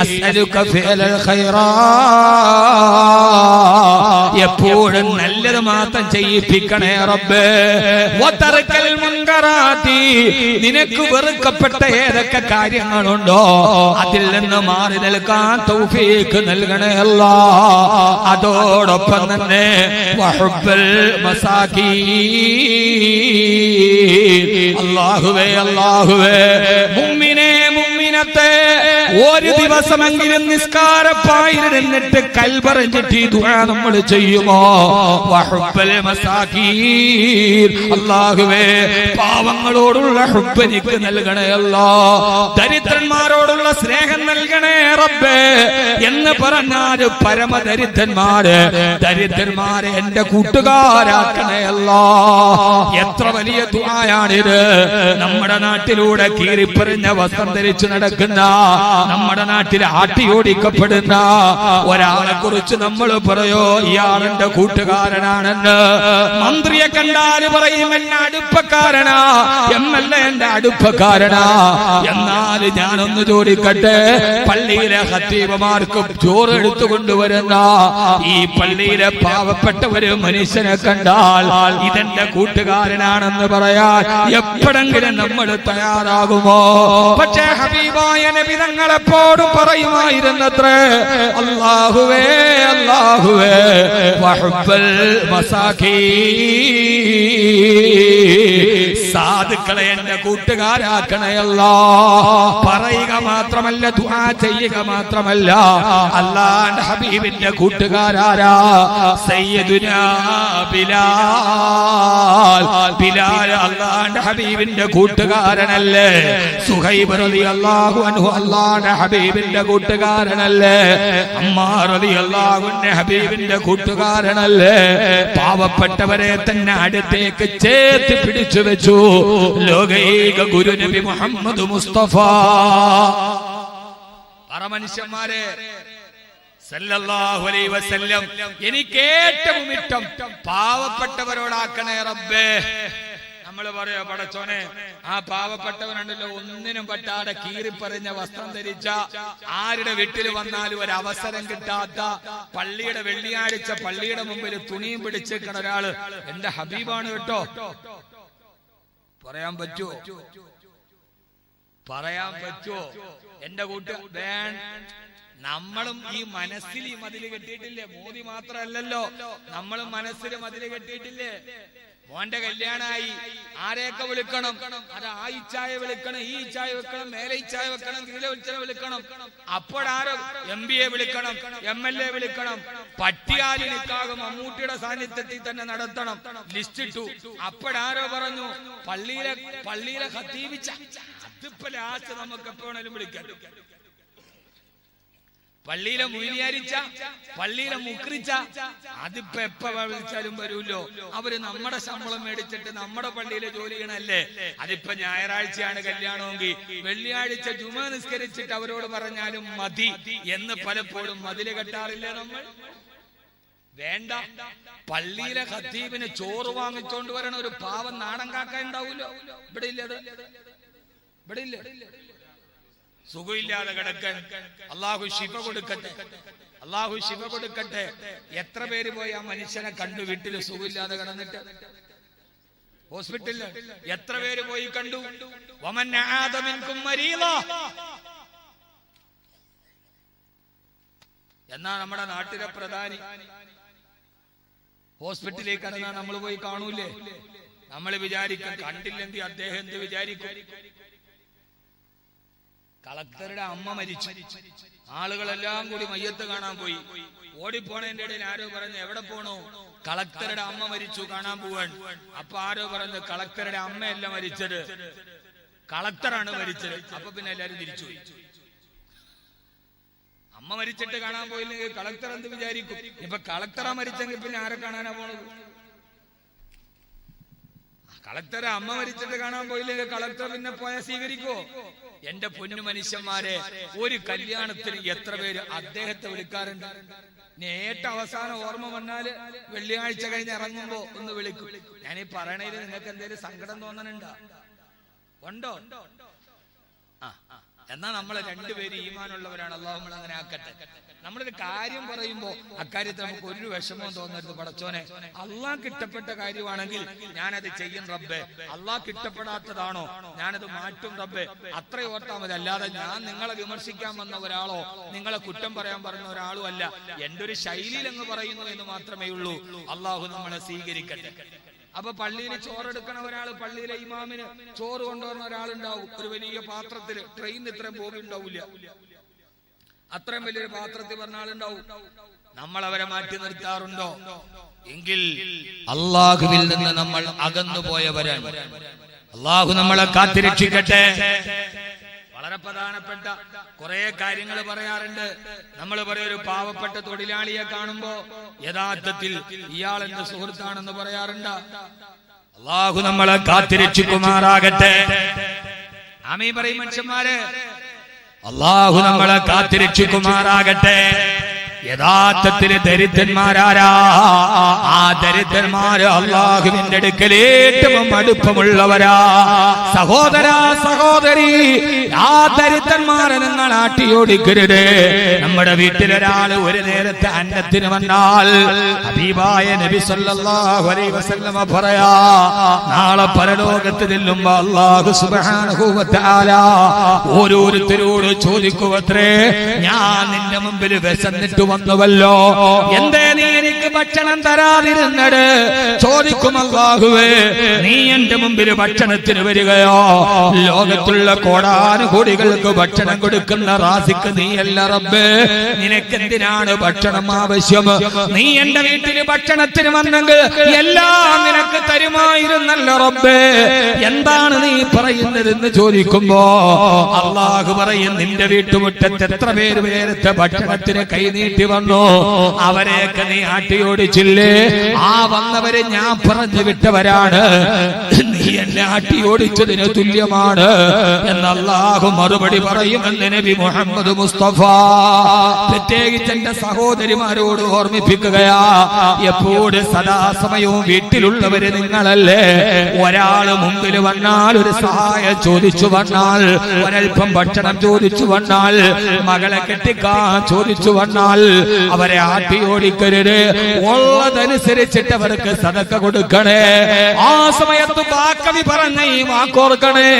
അസ്അലുക ഫിഅലൽ ഖൈറാത്ത്. എപ്പോഴും നല്ലത് മാത്രം ചെയ്യിപ്പിക്കണേ റബ്ബേ. വതർക്കൽ മുൻകറാത്തി. നിനക്ക് വെറുക്കപ്പെട്ട ഏതൊക്കെ കാര്യങ്ങളുണ്ടോ അതിൽ നിന്ന് മാറി നിൽക്കാൻ തൗഫീഖ് നൽകണേ അല്ലാഹ്. അതോടൊപ്പം തന്നെ വഹുബ്ബൽ മസാകീൻ. അല്ലാഹുവേ അല്ലാഹുവേ മുഅ്മിനേ മുഅ്മിനത്തെ ഒരു ദിവസമെങ്കിലും നിസ്കാരപ്പായിരുന്നിട്ട് കൽബറിഞ്ഞിട്ട് ഈ ദുആ നമ്മൾ ചെയ്യുമോ? വഹുബ്ബൽ മസാകീൻ. അല്ലാഹുവേ പാവങ്ങളോടുള്ള ഹുബ്ബ് എനിക്ക് നൽകണേ അല്ലാഹ്. ദരിദ്രന്മാരോടുള്ള സ്നേഹം നൽകണേ റബ്ബേ എന്ന് പറഞ്ഞാൽ ദരിദ്രന്മാരെ എന്റെ കൂട്ടുകാരാക്കണേ അല്ലാഹ്. എത്ര വലിയ ദുആയാണിത്. നമ്മുടെ നാട്ടിലൂടെ കീറിപ്പറിഞ്ഞ വസ്ത്രം ധരിച്ചു നടക്കുന്ന, നമ്മുടെ നാട്ടിൽ ആട്ടിയോടിക്കപ്പെടുന്ന ഒരാളെ കുറിച്ച് നമ്മൾ പറയോ ഇയാളെന്റെ കൂട്ടുകാരനാണെന്ന്. മന്ത്രിയെ കണ്ടാൽ പറയും എന്നെ അടുപ്പക്കാരനാ, MLA എന്റെ അടുപ്പക്കാരനാ. എന്നാൽ ഞാനൊന്ന് ചോദിക്കട്ടെ, പള്ളിയിലെ ഖത്തീബുമാർക്ക് ചോറ് എടുത്തു കൊണ്ടുവരുന്ന ഈ പള്ളിയിലെ പാവപ്പെട്ട ഒരു മനുഷ്യനെ കണ്ടാൽ ഇതെന്റെ കൂട്ടുകാരനാണെന്ന് പറയാൻ എപ്പോഴെങ്കിലും നമ്മൾ തയ്യാറാകുമോ? പക്ഷേ ഹബീബായ നബി തങ്ങൾ എപ്പോഴും പറയുമായിരുന്നത്രേ അല്ലാഹുവേ അല്ലാഹുവേ വഹുബ്ബൽ മസാകീൻ. സാധുക്കളെ എന്റെ കൂട്ടുകാരാക്കണേ അല്ലാഹ്. പറയുക മാത്രമല്ല, ദുആ ചെയ്യുക മാത്രമല്ല. അല്ലാഹുവിന്റെ ഹബീബിന്റെ കൂട്ടുകാരാരാ? സയ്യിദുനാ ബിലാൽ. ബിലാൽ അല്ലാഹുവിന്റെ ഹബീബിന്റെ കൂട്ടുകാരനല്ലേ? സുഹൈബ് റളിയല്ലാഹു അൻഹു അല്ലാഹുവിന്റെ ഹബീബിന്റെ കൂട്ടുകാരനല്ലേ? അമ്മാർ റളിയല്ലാഹു അൻഹു ഹബീബിന്റെ കൂട്ടുകാരനല്ലേ? പാവപ്പെട്ടവരെ തന്നെ അടുത്തേക്ക് ചേർത്ത് പിടിച്ചു വെച്ചു ലോകൈക ഗുരു നബി മുഹമ്മദ് മുസ്തഫ. മനുഷ്യന്മാരെ സല്ലല്ലാഹു അലൈഹി വസല്ലം എനിക്ക് ഏറ്റവും ഇഷ്ടം പാവപ്പെട്ടവരോടാക്കണേ റബ്ബേ. നമ്മൾ പറയാ പടച്ചോനെ ആ പാവപ്പെട്ടവനുണ്ടല്ലോ ഒന്നിനും പറ്റാതെ കീറിപ്പറിഞ്ഞ വസ്ത്രം ധരിച്ച, ആരുടെ വീട്ടിൽ വന്നാലും ഒരു അവസരം കിട്ടാത്ത, പള്ളിയുടെ വെള്ളിയാഴ്ച പള്ളിയുടെ മുമ്പിൽ തുണിയും പിടിച്ചേക്കണ ഒരാള് എന്റെ ഹബീബാണ് കേട്ടോ. പറയാൻ പറ്റുമോ? പറയാൻ പറ്റുമോ? എന്റെ നമ്മളും ഈ മനസ്സിൽ ഈ മതില് കെട്ടിയിട്ടില്ലേ? മോദി മാത്രമല്ലല്ലോ, നമ്മളും മനസ്സിൽ മതില് കെട്ടിയിട്ടില്ലേ? മോന്റെ കല്യാണമായി, ആരെയൊക്കെ വിളിക്കണം? അത് ആ ഇച്ഛായ വിളിക്കണം, ഈ ഇച്ഛായ വെക്കണം, മേലെ ഇച്ഛായ വെക്കണം, കീഴെ വിളിക്കണം. അപ്പോഴാരോ MBA വിളിക്കണം, MLA വിളിക്കണം. പട്ടിയാലി നിക്കാഹ് മമ്മൂട്ടിയുടെ സാന്നിധ്യത്തിൽ തന്നെ നടത്തണം. ലിസ്റ്റ് ഇട്ടു. അപ്പോഴാരോ പറഞ്ഞു പള്ളിയിലെ ഖത്തീബിച്ച. അതിപ്പോ ലാസ്റ്റ് നമുക്ക് എപ്പോഴേലും വിളിക്കാം. പള്ളിയിലെ മുയിലിയാരിച്ച, പള്ളിയിലെ മുക്രിച്ച, അതിപ്പോ എപ്പ വിളിച്ചാലും വരൂല്ലോ. അവര് നമ്മുടെ ശമ്പളം മേടിച്ചിട്ട് നമ്മുടെ പള്ളിയിലെ ജോലി ചെയ്യണല്ലേ. അതിപ്പോ ഞായറാഴ്ചയാണ് കല്യാണമെങ്കിൽ വെള്ളിയാഴ്ച ജുമാ നിസ്കരിച്ചിട്ട് അവരോട് പറഞ്ഞാലും മതി എന്ന് പലപ്പോഴും മതില് കെട്ടാറില്ലേ നമ്മൾ? വേണ്ട, പള്ളിയിലെ ഖത്തീബിന് ചോറ് വാങ്ങിച്ചോണ്ട് വരണ ഒരു പാവം നാടൻ കാക്ക ഉണ്ടാവൂലോ. ഇവിടെ ഇല്ല, ഇവിടെ ഇല്ല. സുഖമില്ലാതെ കിടക്കാൻ അള്ളാഹു ശിഫ കൊടുക്കട്ടെ, അള്ളാഹു ശിഫ കൊടുക്കട്ടെ. എത്ര പേര് പോയി ആ മനുഷ്യനെ കണ്ടു? വീട്ടില് സുഖമില്ലാതെ കിടന്നിട്ട് ഹോസ്പിറ്റലിൽ എത്ര പേര് പോയി കണ്ടു? എന്നാ നമ്മുടെ നാട്ടിലെ പ്രധാനി ഹോസ്പിറ്റലിലേക്ക് കടന്നാൽ നമ്മൾ പോയി കാണൂലേ? നമ്മൾ വിചാരിക്കും കണ്ടില്ലെങ്കിൽ അദ്ദേഹം എന്ത് വിചാരിക്കും? കളക്ടറുടെ അമ്മ മരിച്ചു, ആളുകളെല്ലാം കൂടി മയ്യത്ത് കാണാൻ പോയി. ഓടിപ്പോണതിന്റെ ഇടയിൽ ആരോ പറഞ്ഞു എവിടെ പോണോ? കളക്ടറുടെ അമ്മ മരിച്ചു, കാണാൻ പോവാൻ. അപ്പൊ ആരോ പറഞ്ഞു കളക്ടറുടെ അമ്മയല്ല മരിച്ചത്, കളക്ടറാണ് മരിച്ചത്. അപ്പൊ പിന്നെ എല്ലാരും തിരിച്ചുപോയി. അമ്മ മരിച്ചിട്ട് കാണാൻ പോയില്ലെങ്കിൽ കളക്ടർ എന്ത് വിചാരിക്കും? ഇപ്പൊ കളക്ടറാ മരിച്ചെങ്കിൽ പിന്നെ ആരെ കാണാനാ പോണത്? കളക്ടറെ അമ്മ മരിച്ചിട്ട് കാണാൻ പോയില്ലെങ്കിൽ കളക്ടർ പിന്നെ പോയാൽ സ്വീകരിക്കോ? എന്റെ പൊന്നു മനുഷ്യന്മാരെ, ഒരു കല്യാണത്തിന് എത്ര പേര് അദ്ദേഹത്തെ വിളിക്കാറുണ്ട്? ഏറ്റവും അവസാനം ഓർമ്മ വന്നാല് വെള്ളിയാഴ്ച കഴിഞ്ഞ് ഇറങ്ങുമ്പോ ഒന്ന് വിളിക്കും. ഞാനീ പറയണേല് നിങ്ങൾക്ക് എന്തെങ്കിലും സങ്കടം തോന്നണുണ്ടോ? ഉണ്ടോ? എന്നാ നമ്മളെ രണ്ടുപേര് ഈമാനുള്ളവരാണ്. അല്ലാഹു നമ്മളെ അങ്ങനെ ആക്കട്ടെ. നമ്മളൊരു കാര്യം പറയുമ്പോ അക്കാര്യത്തിൽ നമുക്ക് ഒരു വിഷമവും തോന്നരുത്. പടച്ചോനെ, അള്ളാഹ് ഇഷ്ടപ്പെട്ട കാര്യമാണെങ്കിൽ ഞാനത് ചെയ്യും റബ്ബേ. അള്ളാഹ് ഇഷ്ടപ്പെടാത്തതാണോ ഞാനത് മാറ്റും റബ്ബേ. അത്ര ഓർത്താ മതി. അല്ലാതെ ഞാൻ നിങ്ങളെ വിമർശിക്കാൻ വന്ന ഒരാളോ നിങ്ങളെ കുറ്റം പറയാൻ പറഞ്ഞ ഒരാളും അല്ല. എന്റെ ഒരു ശൈലിയിൽ അങ്ങ് പറയുന്നു എന്ന് മാത്രമേ ഉള്ളൂ. അള്ളാഹു നമ്മളെ സ്വീകരിക്കട്ടെ. അപ്പൊ പള്ളിയിൽ ചോറെടുക്കണ ഒരാൾ, പള്ളിയിലെ ഇമാമിന് ചോറ് കൊണ്ടുവരുന്ന ഒരാളുണ്ടാവും. ഒരു വലിയ പാത്രത്തിൽ, ട്രെയിനിന് ഇത്രയും ബോഗി ഉണ്ടാവില്ല, അത്രയും വലിയൊരു പാത്രത്തിൽ പറഞ്ഞ ആളുണ്ടാവും. നമ്മൾ അവരെ മാറ്റി നിർത്താറുണ്ടോ? എങ്കിൽ അള്ളാഹുവിൽ നിന്ന് നമ്മൾ അകന്നു പോയവരാണ്. അള്ളാഹു നമ്മളെ കാത്തിരക്ഷിക്കട്ടെ. വളരെ പ്രധാനപ്പെട്ട കുറെ കാര്യങ്ങൾ പറയാറുണ്ട്. നമ്മൾ പറയൊരു പാവപ്പെട്ട തൊഴിലാളിയെ കാണുമ്പോ യഥാർത്ഥത്തിൽ ഇയാൾ എന്റെ സുഹൃത്താണെന്ന് പറയാറുണ്ട്. അള്ളാഹു നമ്മളെ കാത്തിരക്ഷിക്കുമാറാകട്ടെ. ആമീൻ പറയും മനുഷ്യന്മാരെ. അള്ളാഹു നമ്മളെ കാത്തിരക്ഷിക്കുമാറാകട്ടെ. യഥാർത്ഥത്തിൽ ദരിദ്രന്മാരാരാ? ആ ദരിദ്രന്മാര് അള്ളാഹുവിന്റെ അടുക്കൽ ഏറ്റവും അടുപ്പമുള്ളവരാ. സഹോദരാ, സഹോദരി, ആ ദരിദ്രന്മാരെ നിങ്ങൾ ആട്ടിയോടിക്കരുത്. നമ്മുടെ വീട്ടിലൊരാള് ഒരു നേരത്തെ അന്നത്തിന് വന്നാൽ ഹബീബായ നബി സല്ലല്ലാഹു അലൈഹി വസല്ലമ പറയാ, നാളെ പരലോകത്ത് ചെല്ലുമ്പോ അല്ലാഹു സുബ്ഹാനഹു വ തആല ഓരോരുത്തരോട് ചോദിക്കുവത്രേ, ഞാൻ നിന്റെ മുമ്പിൽ വിശന്നിട്ട് വന്നുവല്ലോ, എന്തേ നീ എനിക്ക് ഭക്ഷണം തരാതിരുന്നത്? ചോദിക്കും അല്ലാഹുവേ, നീ എന്റെ മുമ്പിൽ ഭക്ഷണത്തിന് വരികയോ? ലോകത്തുള്ള കോടാനുകോടികൾക്ക് ഭക്ഷണം കൊടുക്കുന്ന റാസിക്ക് നീയല്ല റബ്ബേ, നിനക്കെന്തിനാണ് ഭക്ഷണം ആവശ്യം? നീ എന്റെ വീട്ടിൽ ഭക്ഷണത്തിന് വന്നെങ്കിൽ എല്ലാം നിനക്ക് തരുമായിരുന്നല്ലോ റബ്ബേ, എന്താണ് നീ പറയുന്നതെന്ന് ചോദിക്കുമ്പോ അല്ലാഹു പറയും, നിന്റെ വീട്ടുമുറ്റത്ത് എത്ര പേര് നേരത്തെ ഭക്ഷണത്തിന് കൈനീട്ടി വന്നു, അവരെയൊക്കെ നീ ആട്ടിയോടിച്ചില്ലേ? ആ വന്നവരെ ഞാൻ പറഞ്ഞു വിട്ടവരാണ്, നീ എന്നെ ആട്ടിയോടിച്ചതിന് തുല്യമാണ് എന്ന് അല്ലാഹു മറുപടി പറയുമെന്ന് നബി മുഹമ്മദ് മുസ്തഫ. പ്രത്യേകിച്ച് എന്റെ സഹോദരിമാരോട് ഓർമ്മിപ്പിക്കുകയാ, എപ്പോഴും സദാസമയവും വീട്ടിലുള്ളവര് നിങ്ങളല്ലേ. ഒരാള് മുമ്പിൽ വന്നാൽ, ഒരു സഹായം ചോദിച്ചു വന്നാൽ, ഒരൽപ്പം ഭക്ഷണം ചോദിച്ചു വന്നാൽ, മകളെ കെട്ടിക്കാൻ ചോദിച്ചു വന്നാൽ അവരെ ആട്ടിയോടിക്കരുത്. ഉള്ളതനുസരിച്ച് അനുസരിച്ചിട്ട് അവർക്ക് സദക്ക കൊടുക്കണേ. ആ സമയത്ത് ബാക്കവി പറഞ്ഞ ഈ വാക്കോർക്കണേ,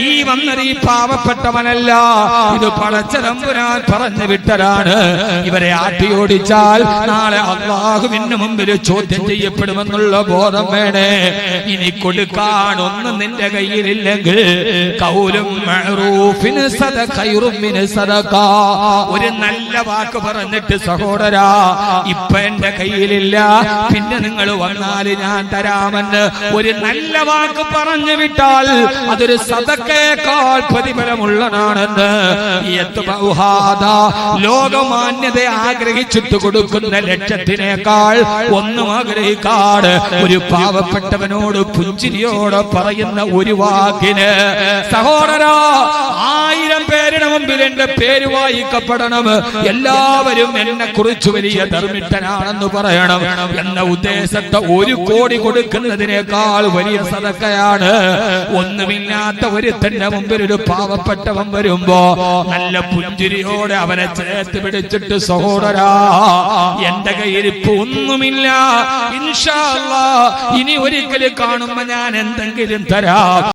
ഈ വന്നത് ഈ പാവപ്പെട്ടവനല്ല, ഇത് പടച്ചതമ്പുരാൻ പറഞ്ഞു വിട്ടതാണ്. ഇവരെ ആട്ടിയോടിച്ചാൽ നാളെ അല്ലാഹുവിന് മുമ്പിൽ ചോദ്യം ചെയ്യപ്പെടുമെന്നുള്ള ബോധം വേണേ. ഇനി കൊടുക്കാൻ ഒന്നും നിന്റെ കയ്യിലില്ലെങ്കിൽ ഖൗലും മഅറൂഫിൻ സദഖൈറും മിൻ സദഖ, ഒരു നല്ല വാക്ക് പറഞ്ഞിട്ട് സഹോദരാ ഇപ്പൊ എന്റെ കയ്യിലില്ല, പിന്നെ നിങ്ങൾ വന്നാൽ ഞാൻ തരാമെന്ന് ഒരു നല്ല വാക്ക് പറഞ്ഞു വിട്ടാൽ അതൊരു സദഖയേക്കാൾ പ്രതിഫലമുള്ളതാണെന്ന് ലോകമാന്യത ആഗ്രഹിച്ചിട്ട് കൊടുക്കുന്ന ലക്ഷത്തിനേക്കാൾ ഒന്നും ആഗ്രഹിക്കാട് ഒരു പാവപ്പെട്ടവനോട് പുഞ്ചിരിയോടെ പറയുന്ന ഒരു വാക്കിന് സഹോദരാ 1000 പേരുടെ മുമ്പിൽ എന്റെ പേര് വായിക്കപ്പെടണം, എല്ലാവരും എന്നെ കുറിച്ച് വലിയ ധർമ്മിഷ്ഠനാണെന്ന് പറയണം എന്ന ഉദ്ദേശത്തെ 1 കോടി കൊടുക്കുന്നതിനേക്കാൾ വലിയ സദഖയാണ്. ഒന്നുമില്ലാത്ത ഒരുത്തന്റെ മുമ്പിൽ ഒരു പാവപ്പെട്ടവൻ വരുമ്പോ നല്ല പുഞ്ചിരിയോടെ അവനെ ചേർത്ത് പിടിച്ചിട്ട് സഹോദരാ എന്റെ കയ്യിൽ ഇപ്പൊ ഒന്നുമില്ല, ഇൻഷാ അല്ലാഹ് ഇനി ഒരിക്കലും കാണുമ്പോ ഞാൻ എന്തെങ്കിലും തരാം.